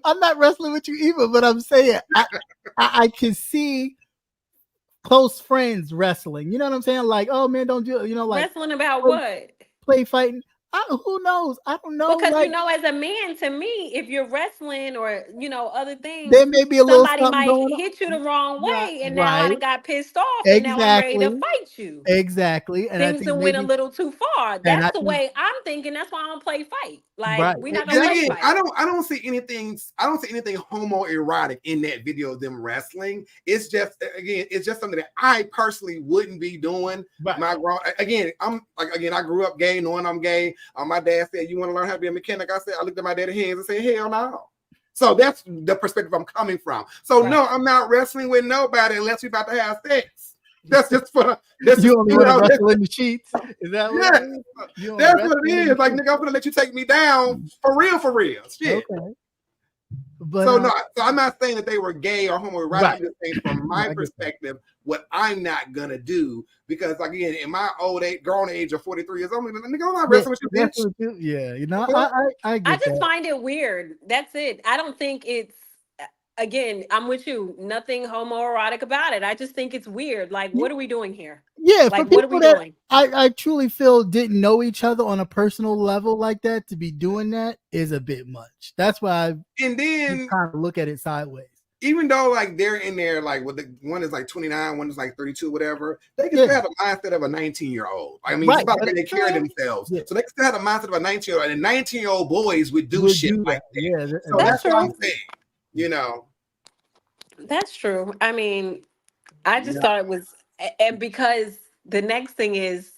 I'm not wrestling with you either, but I'm saying I can see close friends wrestling. You know what I'm saying? Like, oh man, don't do like wrestling about what? Play fighting. Who knows? I don't know. Because Like as a man, to me, if you're wrestling or other things, there may be a little somebody something might going on. hit you the wrong Right, way, and now I right. done got pissed off, and now I'm ready to Exactly. fight you. Exactly. And I Things think that went a maybe, little too far. and That's I the think, way I'm thinking. That's why I don't play fight. Like right. we're not gonna And play again, fight. I don't see anything. I don't see anything homoerotic in that video of them wrestling. It's just it's just something that I personally wouldn't be doing. Right. I'm like I grew up gay, knowing I'm gay. My dad said, "You want to learn how to be a mechanic?" I said, I looked at my dad's hands and said, "Hell no." So that's the perspective I'm coming from. So Right. no, I'm not wrestling with nobody unless we about to have sex. That's just for that's You just, only want to wrestle in the sheets. Is that what yes, it is? You only that's what wrestle it in is. the Like sheets. nigga, I'm gonna let you take me down for real. Shit. Okay. But So no, so I'm not saying that they were gay or homoerotic. right. I'm just saying from No, my I get that. perspective, what I'm not gonna do, because again, in my grown age of 43 years old, nigga, I'm not Yeah, wrestling with you, that's bitch. what yeah, you know, What? I I get just that. find it weird. That's it. I don't think it's again, I'm with you. Nothing homoerotic about it. I just think it's weird. Like, what are we doing here? Yeah, for Like, what are people we that doing? I truly feel didn't know each other on a personal level like that, to be doing that is a bit much. That's why I And then kind of look at it sideways. even though like they're in there, like with the one is like 29, one is like 32, whatever, they can Yeah. still have the mindset of a 19-year-old. I mean, Right, just about the but way they carry themselves. yeah, So they can still have the mindset of a 19-year-old, and 19-year-old boys would do would shit do like that. that. Yeah, So That's that's what I'm true. saying. You know. That's true. I mean, I just Yeah. thought it was, and because the next thing is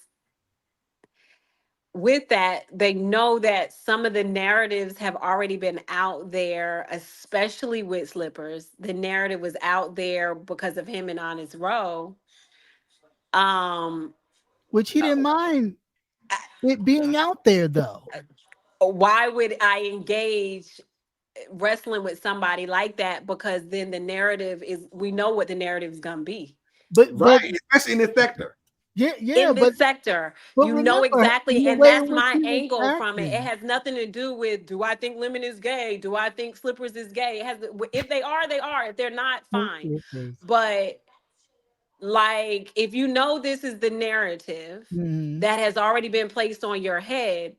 with that, they know that some of the narratives have already been out there, especially with Slippers. The narrative was out there because of him and Honest Row. Um, which he didn't mind it being out there though. why would I engage wrestling with somebody like that? Because then the narrative is, we know what the narrative is gonna be But Right, especially in this sector. yeah, in this sector. but You know remember exactly, the and way in that's which my he was angle from it. It acting. has nothing to do with, do I think Lemon is gay? Do I think Slippers is gay? It has, if they are, they are. If they're not, fine. But like, if you know this is the narrative Mhm. that has already been placed on your head,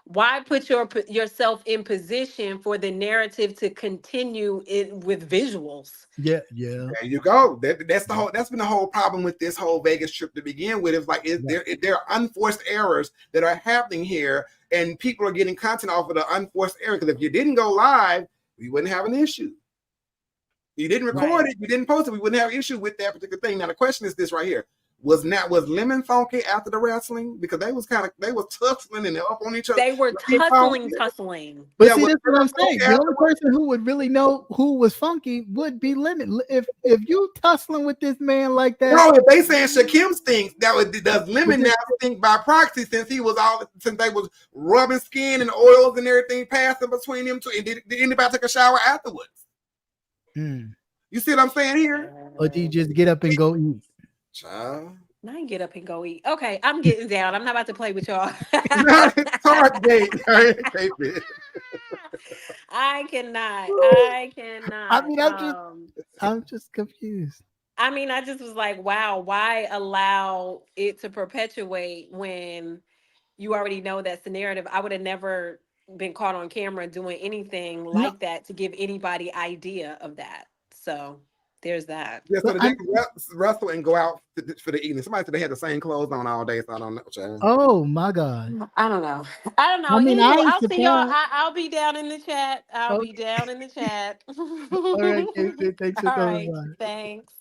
why put yourself in position for the narrative to continue it with visuals? Yeah. There you go. That's the whole. That's been the whole problem with this whole Vegas trip to begin with. It's like there are unforced errors that are happening here, and people are getting content off of the unforced error. Because if you didn't go live, we wouldn't have an issue. You didn't record it, you didn't post it, we wouldn't have an issue with that particular thing. Now the question is this right here: was Lemon funky after the wrestling? Because they was tussling and up on each other. They were tussling. But Yeah, see, was that's what Lemon I'm saying. funky The only afterwards? person who would really know who was funky would be Lemon. If you tussling with this man like that, No, if they saying Shakim stinks, does Lemon But now stink by proxy since they was rubbing skin and oils and everything passing between them two? And did anybody take a shower afterwards? You see what I'm saying here? or do you just get up and go eat? Child. Now I get up and go eat. Okay, I'm getting down. I'm not about to play with y'all. Hard date. I cannot. I I cannot. mean, I'm just confused. I mean, I just was like, wow, why allow it to perpetuate when you already know that's the narrative? I would have never been caught on camera doing anything No, like that to give anybody idea of that. So there's that. Yeah, so but they can wrestle and go out for the evening. Somebody said they had the same clothes on all day, so I don't know. Child. oh my God. I don't know. I don't know. I mean, I Anywho, ain't I'll see y'all. surprised. I'll be down in the chat. I'll be Okay. down in the chat. All right, Casey, thanks for All coming right. by. Thanks.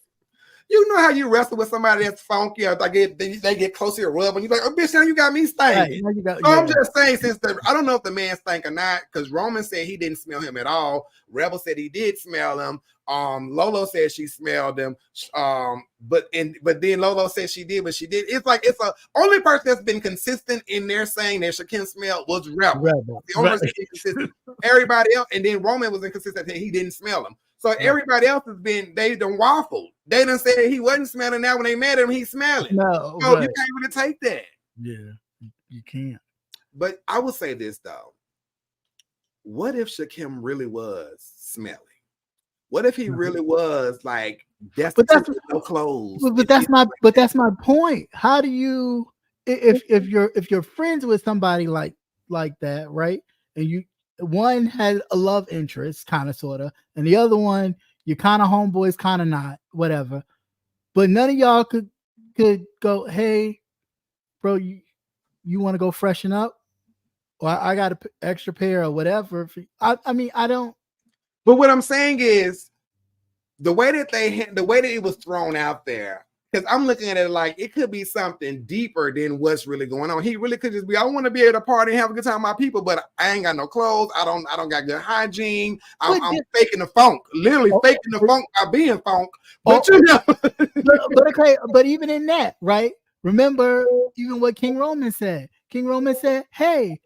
You know how you wrestle with somebody that's funky, or they get closer to rub, and you're like, "Oh, bitch, now you got me Right, stinking." now you got, So yeah. I'm just saying, I don't know if the man stank or not, because Roman said he didn't smell him at all. Rebel said he did smell him. Lolo said she smelled him. But then Lolo said she did, but she did. It's like it's a only person that's been consistent in there saying that Shakim smelled was Rebel. The only person consistent. Everybody else, and then Roman was inconsistent that he didn't smell him. So everybody else has been, they done waffled. They done said he wasn't smelling. Now when they met him, he's smelling. No, So you can't really take that. Yeah, you can't. But I will say this though. What if Shakim really was smelly? What if he really was like destitute with no clothes? But that's my point. How do you if you're friends with somebody like like that, right? And one had a love interest, kind of, sort of, and the other one, you're kind of homeboys, kind of not, whatever. But none of y'all could go, hey, bro, you want to go freshen up? Or I got an extra pair or whatever. I mean, I don't. But what I'm saying is the way that it was thrown out there, because I'm looking at it like it could be something deeper than what's really going on. He really could just be, I want to be able to party and have a good time with my people, but I ain't got no clothes. I don't got good hygiene. I'm faking the funk, literally faking the funk by being funk. But but okay, but even in that, right? Remember even what King Roman said. King Roman said, hey,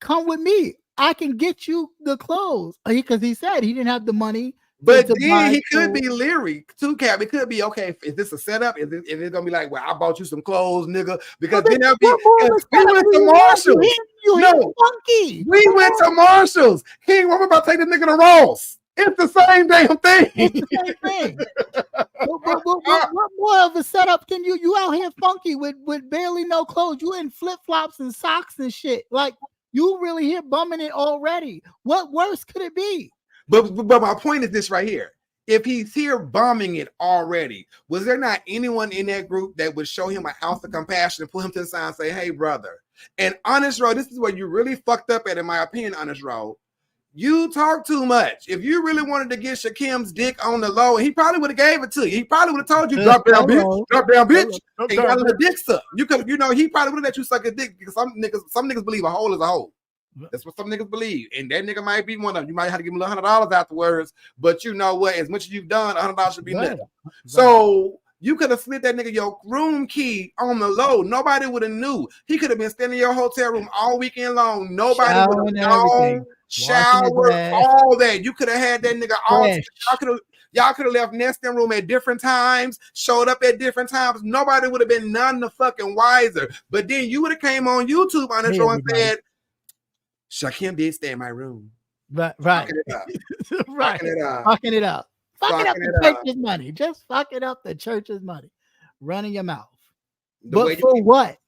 come with me. I can get you the clothes. Because he said he didn't have the money. But then he could be leery too, Cap. It could be, okay, is this a setup? Is it gonna be like, well, I bought you some clothes, nigga? Because then that'll be, we went to Marshalls. Funky. We went to Marshalls. King Roman about to take the nigga to Ross. It's the same damn thing. It's the same thing. What more of a setup can you out here funky with barely no clothes? You in flip-flops and socks and shit. Like, you really here bumming it already. What worse could it be? But my point is this right here. If he's here bombing it already, was there not anyone in that group that would show him an ounce of compassion and pull him to the side and say, hey, brother? And Honest Road, this is where you really fucked up at, in my opinion, Honest Road. You talk too much. If you really wanted to get Shakim's dick on the low, he probably would have gave it to you. He probably would have told you, drop down, bitch, and got a dick suck. You could, he probably would have let you suck a dick, because some niggas believe a hole is a hole. That's what some niggas believe, and that nigga might be one of them. You might have to give him $100 afterwards, but you know what? As much as you've done, $100 should be left. So you could have slid that nigga your room key on the low. Nobody would have knew. He could have been staying in your hotel room all weekend long. Nobody would have known. Shower, all that. You could have had that nigga all. Y'all could have left nesting room at different times, showed up at different times. Nobody would have been none the fucking wiser. But then you would have came on YouTube on the show and said, Shakim did stay in my room. Right. Fucking it up. Fucking it up the church's money. Just fucking up the church's money. Running your mouth. But for what?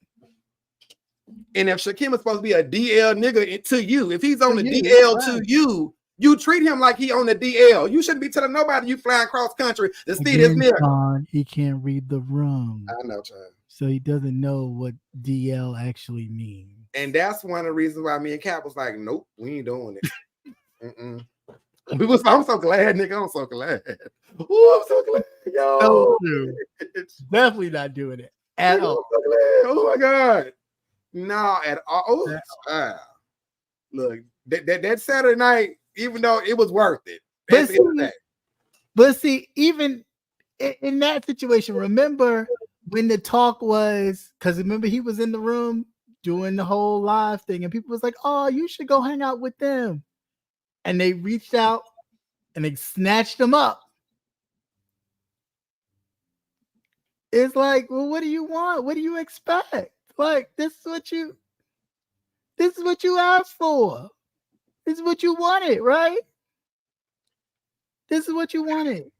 And if Shakim is supposed to be a DL nigga to you, if he's on the DL to you, you treat him like he on the DL. You shouldn't be telling nobody you flying cross country to see this nigga. He can't read the room. I know, child. So he doesn't know what DL actually means. And that's one of the reasons why me and Cap was like, nope, we ain't doing it. I'm so glad, nigga. I'm so glad. Oh, I'm so glad, yo. It's definitely not doing it at all. I'm so glad. Oh my God. No, at all. Look, that Saturday night, even though it was worth it. But see, even in that situation, remember when the talk was, because remember he was in the room doing the whole live thing, and people was like, oh, you should go hang out with them. And they reached out and they snatched them up. It's like, well, what do you want? What do you expect? Like, this is what you asked for. This is what you wanted, right? This is what you wanted.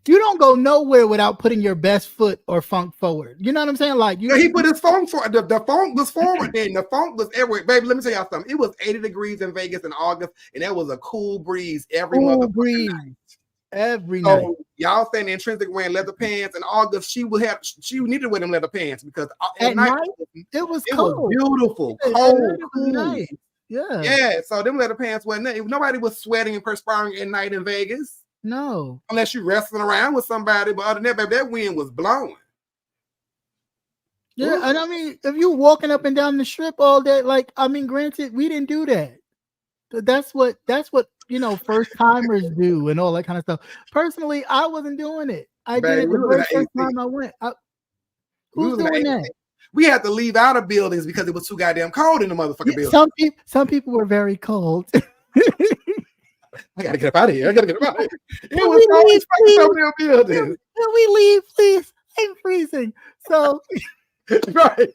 You don't go nowhere without putting your best foot or funk forward. You know what I'm saying? Like, he put his funk forward. The funk was forward then. The funk was everywhere. Baby, let me tell y'all something. It was 80 degrees in Vegas in August, and there was a cool breeze every motherfucking night. Every night. Y'all saying Intrinsic wearing leather pants in August, she needed to wear them leather pants because at night it was cold. Was beautiful, cold, cool. Nice. Yeah. So them leather pants wasn't there. Nobody was sweating and perspiring at night in Vegas. No, unless you wrestling around with somebody. But other than that, baby, that wind was blowing. Yeah, and I mean, if you walking up and down the strip all day, like, I mean, granted, we didn't do that. That's what first timers do and all that kind of stuff. Personally, I wasn't doing it. I did it the very first time I went. Who's doing that? We had to leave out of buildings because it was too goddamn cold in the motherfucking building. Some people were very cold. I gotta get up out of here. It was cold in buildings. Can we leave, please? I'm freezing. So right.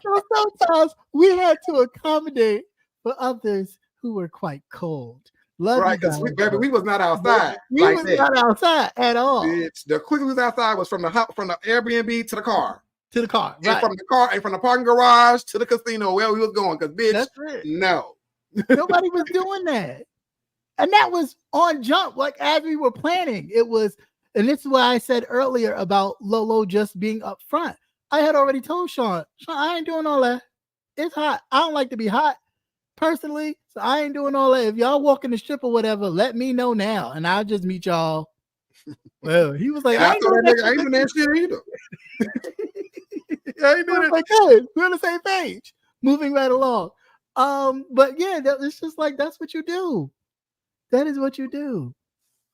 So sometimes we had to accommodate for others who were quite cold. Right, because we was not outside. We was not outside at all. Bitch, the quickest we was outside was from the Airbnb to the car. to the car, And right? from the car and from the parking garage to the casino where we was going. Because bitch, That's it. no. Nobody was doing that. And that was on jump, like as we were planning. It was, and this is why I said earlier about Lolo just being up front. I had already told Sean, I ain't doing all that. It's hot. I don't like to be hot personally, so I ain't doing all that. If y'all walking the strip or whatever, let me know now, and I'll just meet y'all. Well, he was like, I ain't doing that shit either. I ain't doing it. Like, hey, we're on the same page. Moving right along. But yeah, it's just like that's what you do. That is what you do.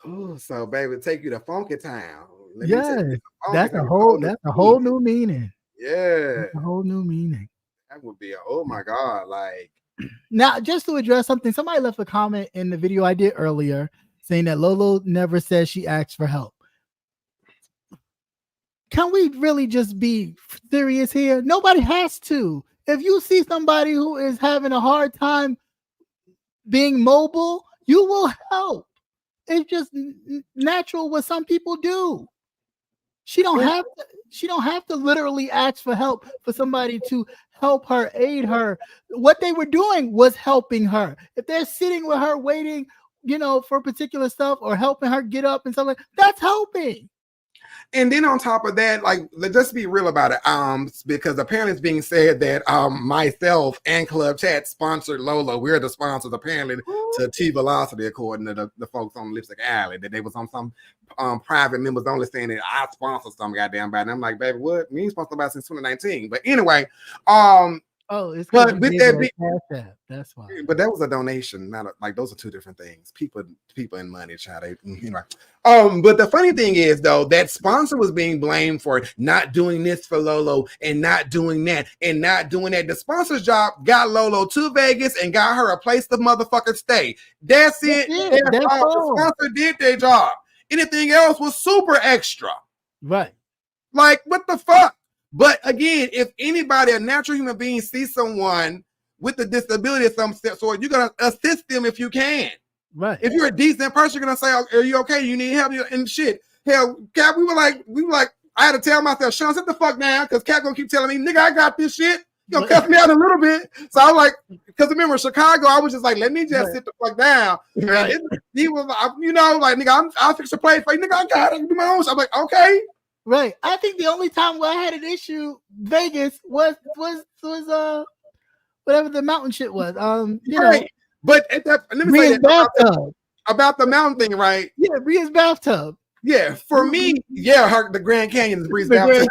Oh, so baby, take you to Funky Town. Yeah, that's a whole new meaning. Yeah, that's a whole new meaning. That would be oh my god! Like now, just to address something, somebody left a comment in the video I did earlier saying that Lolo never says she asked for help. Can we really just be serious here? Nobody has to. If you see somebody who is having a hard time being mobile, you will help. It's just natural what some people do. She don't have to literally ask for help for somebody to help her, aid her. What they were doing was helping her. If they're sitting with her waiting, for particular stuff or helping her get up and stuff like that's helping. And then on top of that, like let's be real about it. Because apparently it's being said that myself and Club Chat sponsored Lola. We're the sponsors apparently to T Velocity, according to the folks on Lipstick Alley, that they was on some private members only saying that I sponsor some goddamn body. And I'm like, baby, what? We ain't sponsored by since 2019. But anyway, it's but with that that's why. But that was a donation, not like those are two different things. People and money, child. But the funny thing is though, that sponsor was being blamed for not doing this for Lolo and not doing that and not doing that. The sponsor's job got Lolo to Vegas and got her a place to motherfucking stay. That's it. That's all. The sponsor did their job. Anything else was super extra. Right. Like what the fuck? But again, if anybody, a natural human being, sees someone with a disability of some sort, you're gonna assist them if you can. Right. If you're a decent person, you're gonna say, "Are you okay? You need help?" And shit. Hell, Cap, we were like, I had to tell myself, Sean, sit the fuck down, because Cap gonna keep telling me, nigga, I got this shit. You gonna cuss me out a little bit. So I was like, because remember Chicago, I was just like, let me just sit the fuck down. Right. He was, like, nigga, I'll fix a plate for you, nigga. I got it. Do my own. So I'm like, okay. Right. I think the only time where I had an issue Vegas was whatever the mountain shit was. Right. But let me say that about the mountain thing, right? Yeah, Bria's bathtub. Yeah, for me, the Grand Canyon is Bria's bathtub.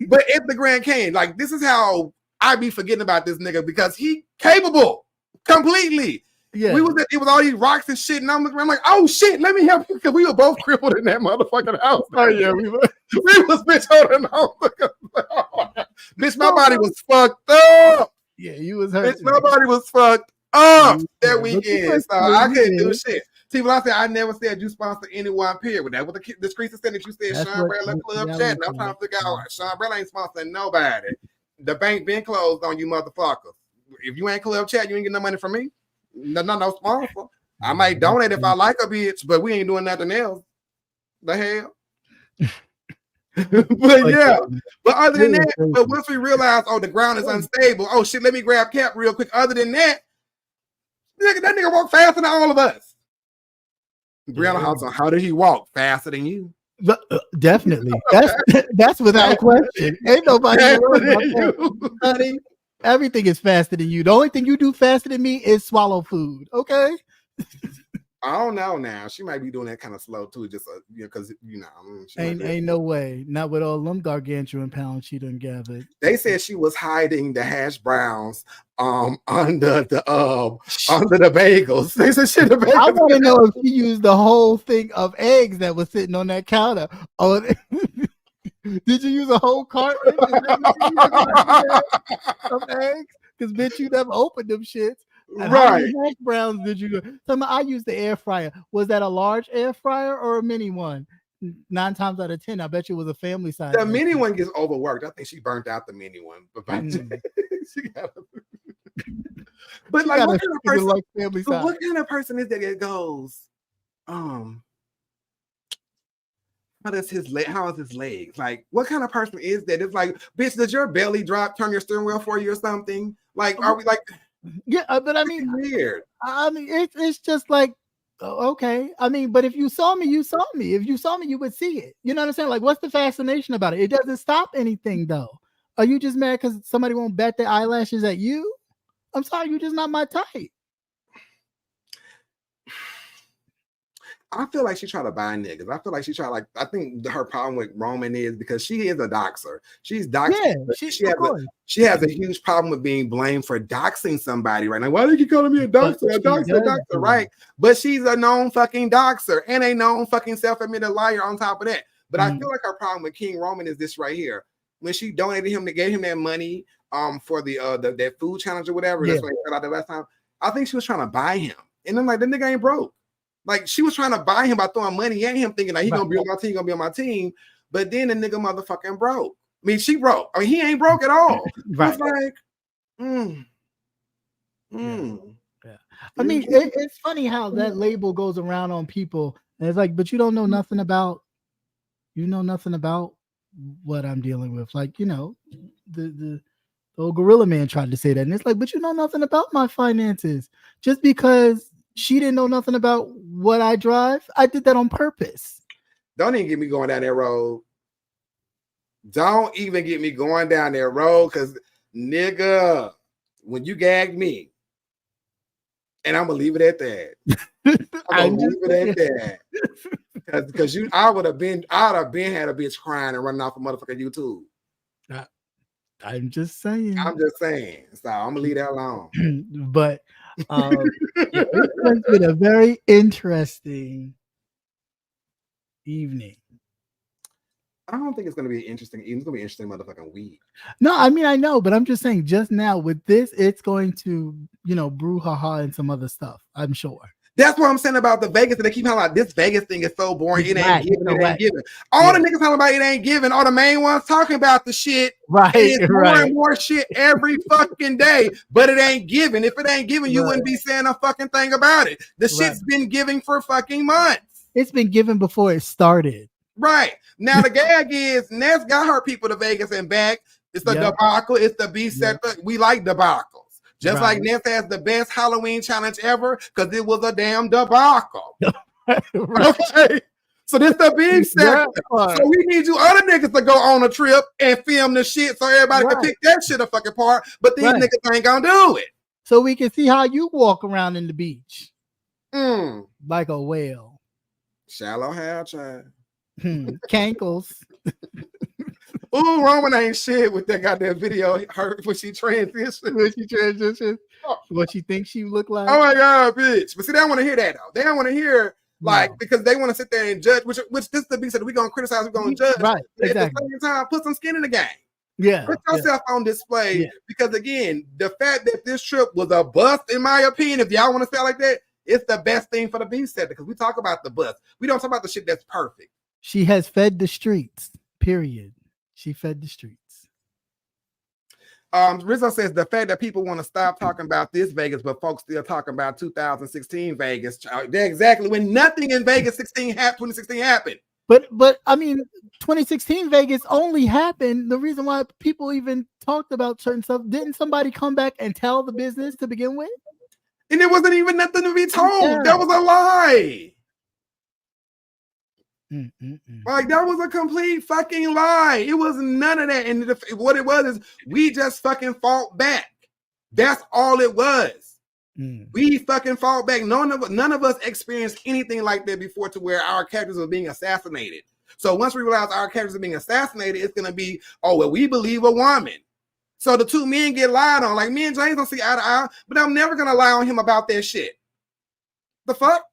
But at the Grand Canyon, like this is how I be forgetting about this nigga because he capable completely. Yeah, it was all these rocks and shit, and I'm like, oh shit, let me help you because we were both crippled in that motherfucking house. Oh yeah, we was bitch holding on. Bitch, my body was fucked up. Yeah, you was hurt. Bitch, my body was fucked up that weekend, so I couldn't do shit. See, when I said I never said you sponsor anyone, period. That was the discreet extent that you said Sean Brella Club Chat, and I'm trying to figure out Sean Brella ain't sponsoring nobody. The bank been closed on you motherfuckers. If you ain't Club Chat, you ain't getting no money from me. No sponsor. I might donate if I like a bitch, but we ain't doing nothing else. The hell. But yeah, but other than that, but once we realize, the ground is unstable. Oh shit, let me grab Cap real quick. Other than that, that nigga walk faster than all of us. Brianna Hudson, how did he walk faster than you? Definitely. That's without question. Ain't nobody worried about that, honey. Everything is faster than you. The only thing you do faster than me is swallow food. Okay. I don't know now. She might be doing that kind of slow too, just because ain't no way. Not with all them gargantuan pounds she done gathered. They said she was hiding the hash browns under the bagels. They said shit. I want to know if she used the whole thing of eggs that was sitting on that counter. Oh, did you use a whole carton of eggs? Because bitch, you never opened them shits. And right. How many hash browns did you do? I used the air fryer. Was that a large air fryer or a mini one? 9 times out of 10, I bet you it was a family size. The mini one gets overworked. I think she burnt out the mini one. But what kind of person is that it goes? how is his legs? Like, what kind of person is that? It's like, bitch, does your belly drop, turn your steering wheel for you or something? Like, are we like, yeah, but I mean, weird? it's just like, okay. I mean, but if you saw me, you saw me. If you saw me, you would see it. You know what I'm saying? Like, what's the fascination about it? It doesn't stop anything, though. Are you just mad because somebody won't bat their eyelashes at you? I'm sorry, you're just not my type. I feel like she trying to buy niggas. I feel like she trying I think her problem with Roman is because she is a doxer. She's doxing. Yeah, she has a huge problem with being blamed for doxing somebody right now. Why do you keep calling me a doxer? A doxer, right? But she's a known fucking doxer and a known fucking self-admitted liar on top of that. But I feel like her problem with King Roman is this right here. When she donated him, they gave him that money for the that food challenge or whatever. That's what I said out the last time. I think she was trying to buy him. And I'm like, the nigga ain't broke. Like, she was trying to buy him by throwing money at him, thinking like he gonna be on my team, gonna be on my team. But then the nigga motherfucking broke. I mean, she broke. I mean, he ain't broke at all. Right. It's like, Yeah. I mean, it's funny how that label goes around on people, and it's like, but you don't know nothing about, what I'm dealing with. Like, the old Gorilla Man tried to say that, and it's like, but you know nothing about my finances. Just because she didn't know nothing about what I drive, I did that on purpose. Don't even get me going down that road. Don't even get me going down that road, because nigga, when you gagged me, and I'm gonna leave it at that. I'm gonna leave it at that. Because I'd have been had a bitch crying and running off of motherfucking YouTube. I'm just saying. So I'm gonna leave that alone. But it's been a very interesting evening. I don't think it's gonna be interesting. It's gonna be interesting motherfucking week. No, I mean, I know, but I'm just saying, just now with this, it's going to, brouhaha and some other stuff, I'm sure. That's what I'm saying about the Vegas. And they keep talking about this Vegas thing is so boring. It ain't given. It ain't given. All the niggas talking about it ain't given. All the main ones talking about the shit. Right. It's more and more shit every fucking day. But it ain't given. If it ain't given, you wouldn't be saying a fucking thing about it. The shit's been given for fucking months. It's been given before it started. Right. Now the gag is Ness got her people to Vegas and back. It's the debacle. It's the B set. We like debacles. Just like Ness has the best Halloween challenge ever because it was a damn debacle. Okay. So this the big sector. So we need you other niggas to go on a trip and film the shit so everybody can pick that shit a fucking part. But these niggas ain't gonna do it. So we can see how you walk around in the beach. Like a whale. Shallow hair, child. Cankles. Ooh, Roman ain't shit with that goddamn video. Her when she transitioned. What she thinks she look like. Oh my god, bitch! But see, they don't want to hear that though. They don't want to hear because they want to sit there and judge. Which this the beat said we gonna criticize, we gonna judge. Right. But at the same time, put some skin in the game. Yeah. Put yourself on display because again, the fact that this trip was a bust, in my opinion, if y'all want to say it like that, it's the best thing for the beat set because we talk about the bust. We don't talk about the shit that's perfect. She has fed the streets. Period. She fed the streets. Rizzo says the fact that people want to stop talking about this Vegas, but folks still talking about 2016 Vegas. They're exactly when nothing in Vegas 2016 happened. But I mean, 2016 Vegas only happened. The reason why people even talked about certain stuff, didn't somebody come back and tell the business to begin with? And there wasn't even nothing to be told. Yeah. That was a lie. Like that was a complete fucking lie. It was none of that. And what it was is we just fucking fought back. That's all it was. We fucking fought back. None of us experienced anything like that before to where our characters were being assassinated. So once we realize our characters are being assassinated, it's gonna be, oh well, we believe a woman. So the two men get lied on. Like me and James don't see eye to eye, but I'm never gonna lie on him about that shit. The fuck?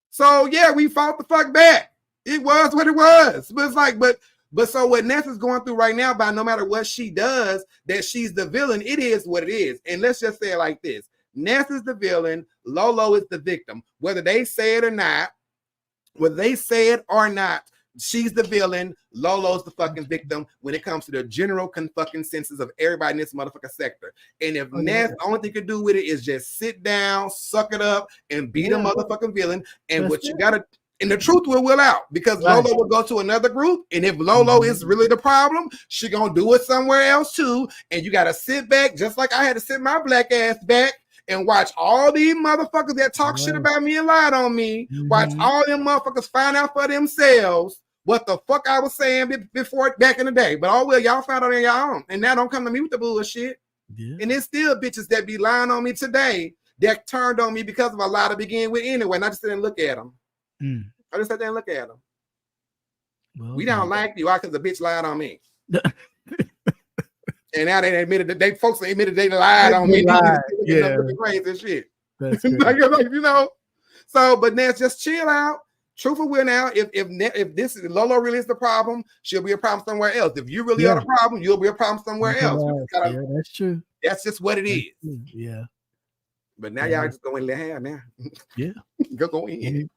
So yeah, we fought the fuck back. It was what it was. But it's like, but so what Ness is going through right now, by no matter what she does, that she's the villain, it is what it is. And let's just say it like this. Ness is the villain, Lolo is the victim. Whether they say it or not, she's the villain, Lolo's the fucking victim when it comes to the general fucking senses of everybody in this motherfucking sector. And if Ness, the only thing you can do with it is just sit down, suck it up, and be the motherfucking villain. And what you gotta And the truth will out because Lolo will go to another group. And if Lolo is really the problem, she gonna do it somewhere else too. And you gotta sit back, just like I had to sit my black ass back and watch all these motherfuckers that talk shit about me and lied on me. Watch all them motherfuckers find out for themselves what the fuck I was saying before back in the day. But oh well, y'all found out on your own. And now don't come to me with the bullshit. Yeah. And there's still bitches that be lying on me today that turned on me because of a lie to begin with anyway. And I just didn't look at them. I just sat there and look at them. Well, we don't like you because the bitch lied on me. And now they admitted that folks admitted they lied on me. Yeah, crazy shit. That's like, you know. So, but now just chill out. Truthful will now. If this is Lolo really is the problem, she'll be a problem somewhere else. If you really are the problem, you'll be a problem somewhere else. Yeah, that's true. That's just what it is. Yeah. But now y'all just go in the hand now. Yeah. go in.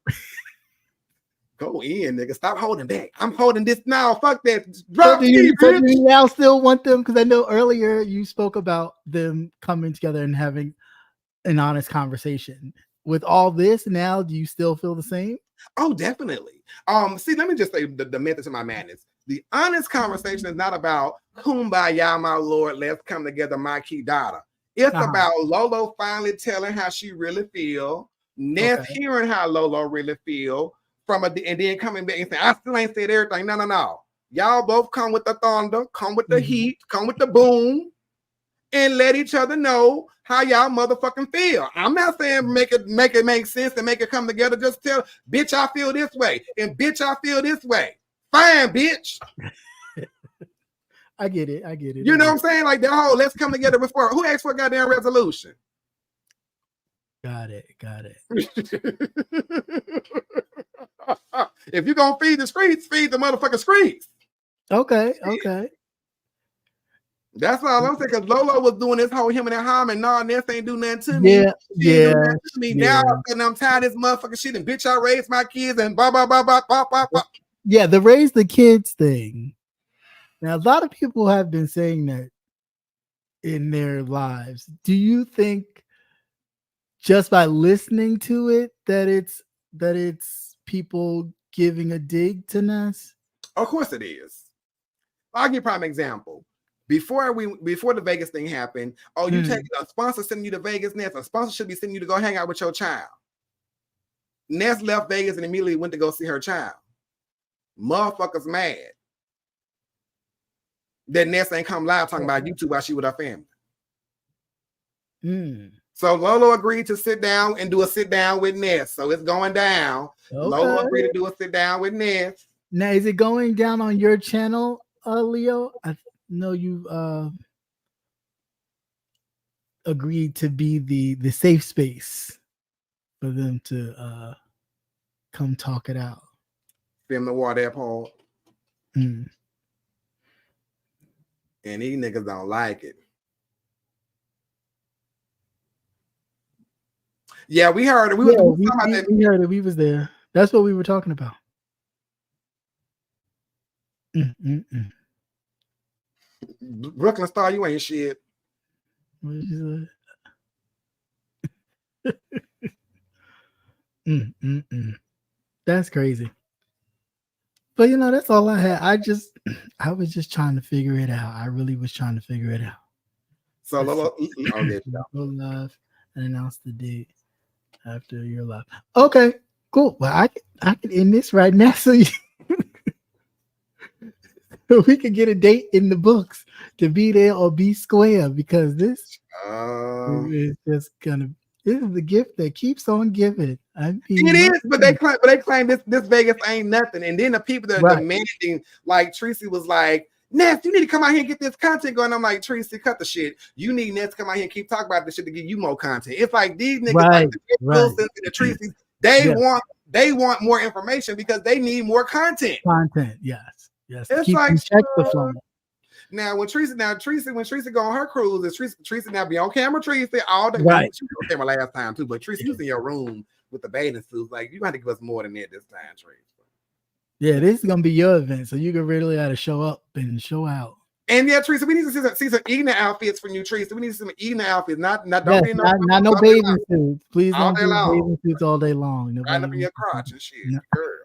Go in, nigga. Stop holding back. I'm holding this now. Fuck that. Drop do you now still want them? Because I know earlier you spoke about them coming together and having an honest conversation. With all this now, do you still feel the same? Oh, definitely. See, let me just say the method to my madness. The honest conversation is not about kumbaya, my lord. Let's come together, my key daughter. It's about Lolo finally telling how she really feel. Ness hearing how Lolo really feel. And then coming back and saying, I still ain't said everything. No. Y'all both come with the thunder, come with the heat, come with the boom, and let each other know how y'all motherfucking feel. I'm not saying make it make sense and make it come together. Just tell, bitch, I feel this way, and bitch, I feel this way. Fine, bitch. I get it. You know what I'm saying? Like the whole let's come together before. Who asked for a goddamn resolution? Got it. If you're gonna feed the streets, feed the motherfucking streets. Okay. That's all I'm saying. Because Lolo was doing this whole him and harm, and no, Ness ain't do nothing to me. Yeah. To me. Now I'm tired of this motherfucking shit. And bitch, I raised my kids and blah blah blah blah blah blah blah. Yeah, the raise the kids thing. Now a lot of people have been saying that in their lives. Do you think just by listening to it that it's people giving a dig to Ness? Of course it is. I'll give you a prime example. Before the Vegas thing happened, you take a sponsor sending you to Vegas, Ness. A sponsor should be sending you to go hang out with your child. Ness left Vegas and immediately went to go see her child. Motherfuckers mad that Ness ain't come live talking about YouTube while she with her family. So Lolo agreed to sit down and do a sit down with Ness. So it's going down. Lolo agreed to do a sit down with Ness. Now, is it going down on your channel, Leo? I know you agreed to be the safe space for them to come talk it out. Film the water part. And these niggas don't like it. Yeah, we heard it. We heard it. We was there. That's what we were talking about. Brooklyn Star, you ain't shit. What is that? That's crazy. But that's all I had. I was just trying to figure it out. I really was trying to figure it out. So Lolo, go live and announce the date after your live. Okay, cool. Well, I can end this right now so we can get a date in the books to be there or be square, because this is just this is the gift that keeps on giving. It is, but they claim this Vegas ain't nothing. And then the people that are demanding, like Tracy was like, Ness, you need to come out here and get this content going. I'm like, Tracy, cut the shit. You need Ness to come out here and keep talking about this shit to give you more content. It's like these niggas, like the Wilsons and the Tracy's, they want more information because they need more content. Yes. It's keep like check the flow. Now when Tracy go on her cruise, Tracy now be on camera. Tracy all day. Right. She was on camera last time too, but Tracy was in your room with the bathing suits. Like, you got to give us more than that this time, Tracy. Yeah, this is gonna be your event, so you can really got to show up and show out. And yeah, Teresa, we need to see some eating outfits from you, Teresa. We need some eating outfits, not no bathing suits. Please don't do bathing suits all day long. Right up in your crotch and shit, girl.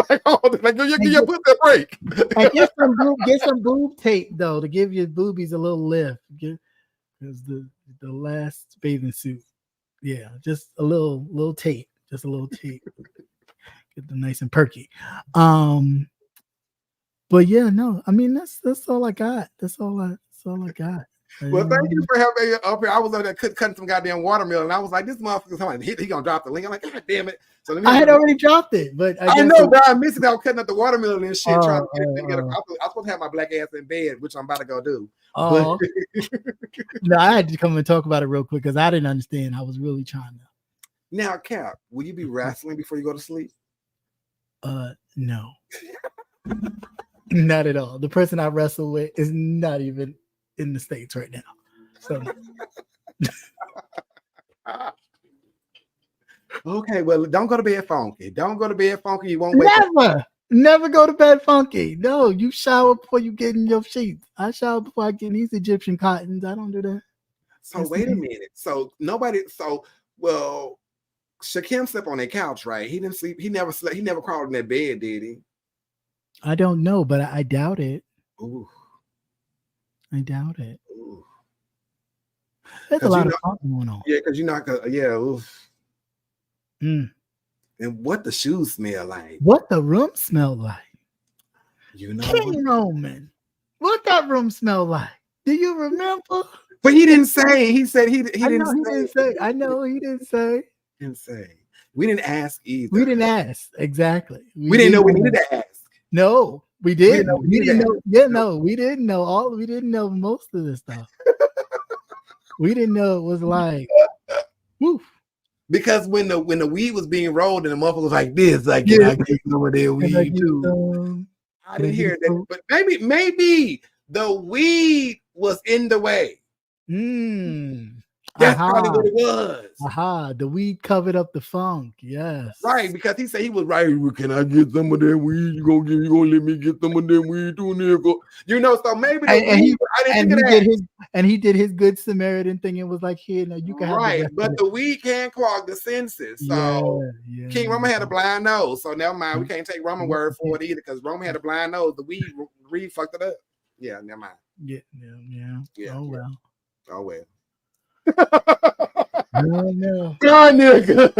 Like, oh, like you And put that break. and get some boob tape though to give your boobies a little lift. Because the last bathing suit, yeah, just a little tape, just a little tape, get them nice and perky. But yeah, no, I mean that's all I got. That's all I got. Well, thank you for having me up here. I was over there cutting some goddamn watermelon, and I was like, "This motherfucker, somebody he gonna drop the link." I'm like, "God damn it!" So let me. I had already dropped it, but I know, but I missed it. I was cutting up the watermelon and shit, trying to get it. I was supposed to have my black ass in bed, which I'm about to go do. Oh, no, I had to come and talk about it real quick because I didn't understand. I was really trying to. Now, Cap, will you be wrestling before you go to sleep? No, not at all. The person I wrestle with is not even in the States right now. So okay, well, don't go to bed funky. Don't go to bed funky. You won't wake up. Never go to bed funky. No, you shower before you get in your sheets. I shower before I get in these Egyptian cottons. I don't do that. So wait a minute. So well, Shakim slept on that couch, right? He didn't sleep. He never slept. He never crawled in that bed, did he? I don't know, but I doubt it. Ooh. I doubt it. Ooh. There's a lot of fun going on. Yeah, because you're not gonna. Yeah. Oof. Mm. And what the shoes smell like? What the room smell like? You know, King Roman. What that room smell like? Do you remember? But he didn't say. He said he didn't say. I know he didn't say. Didn't say. We didn't ask either. We didn't ask exactly. We didn't know we needed to ask. No, we didn't. We didn't know. Yeah, no, we didn't know. We didn't know most of this stuff. We didn't know it was like, woof. Because when the weed was being rolled and the motherfucker was like this, like, can I get some of their weed too? I didn't hear that, but maybe the weed was in the way. That's probably what it was. The weed covered up the funk. Yes. Right, because he said he was right. Can I get some of that weed? You gonna let me get some of that weed too, nigga? You know, so maybe he did his good Samaritan thing and was like, here, now you can have right, but the weed can clog the senses. So King Roman had a blind nose. So never mind, we can't take Roman word for it either, because Roman had a blind nose. The weed fucked it up. Yeah, never mind. Yeah. Oh well. No. God, nigga.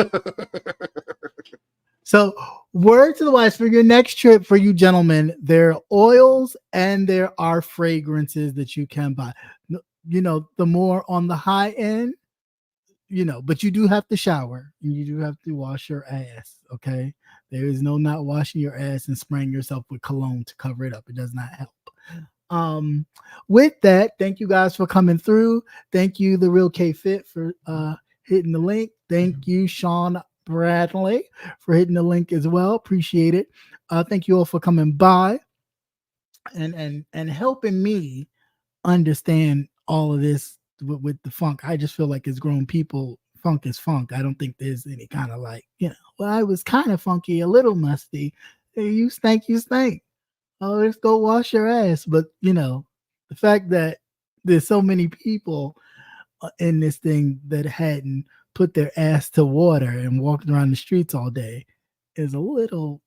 So, word to the wise, for your next trip, for you gentlemen, there are oils and there are fragrances that you can buy. You know, the more on the high end, you know, but you do have to shower and you do have to wash your ass. Okay, there is no not washing your ass and spraying yourself with cologne to cover it up. It does not help. With that, thank you guys for coming through. Thank you, The Real K Fit, for hitting the link. Thank you, Sean Bradley, for hitting the link as well. Appreciate it. Thank you all for coming by and helping me understand all of this with the funk. I just feel like as grown people, funk is funk. I don't think there's any kind of like, you know, well, I was kind of funky, a little musty. Hey, you stink. Oh, let's go wash your ass. But, you know, the fact that there's so many people in this thing that hadn't put their ass to water and walked around the streets all day is a little,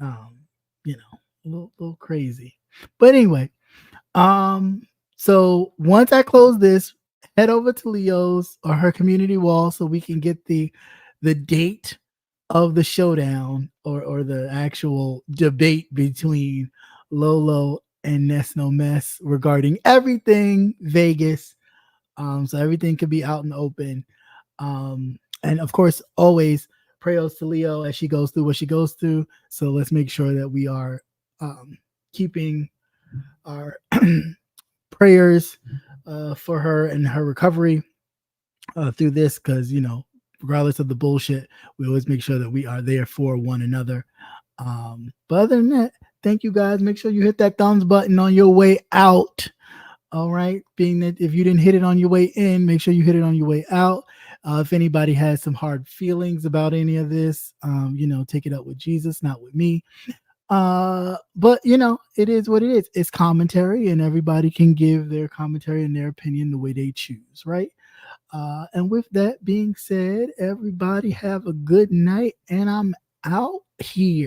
you know, a little crazy. But anyway, so once I close this, head over to Leo's or her community wall so we can get the date of the showdown or the actual debate between Lolo and Nesno Mess regarding everything Vegas. So everything could be out in the open. And of course, always prayers to Leo as she goes through what she goes through. So let's make sure that we are keeping our prayers for her and her recovery through this, because, you know, regardless of the bullshit, we always make sure that we are there for one another. But other than that, thank you guys. Make sure you hit that thumbs button on your way out. All right. Being that if you didn't hit it on your way in, make sure you hit it on your way out. If anybody has some hard feelings about any of this, you know, take it up with Jesus, not with me. But you know, it is what it is. It's commentary, and everybody can give their commentary and their opinion the way they choose, right? And with that being said, everybody have a good night, and I'm out here.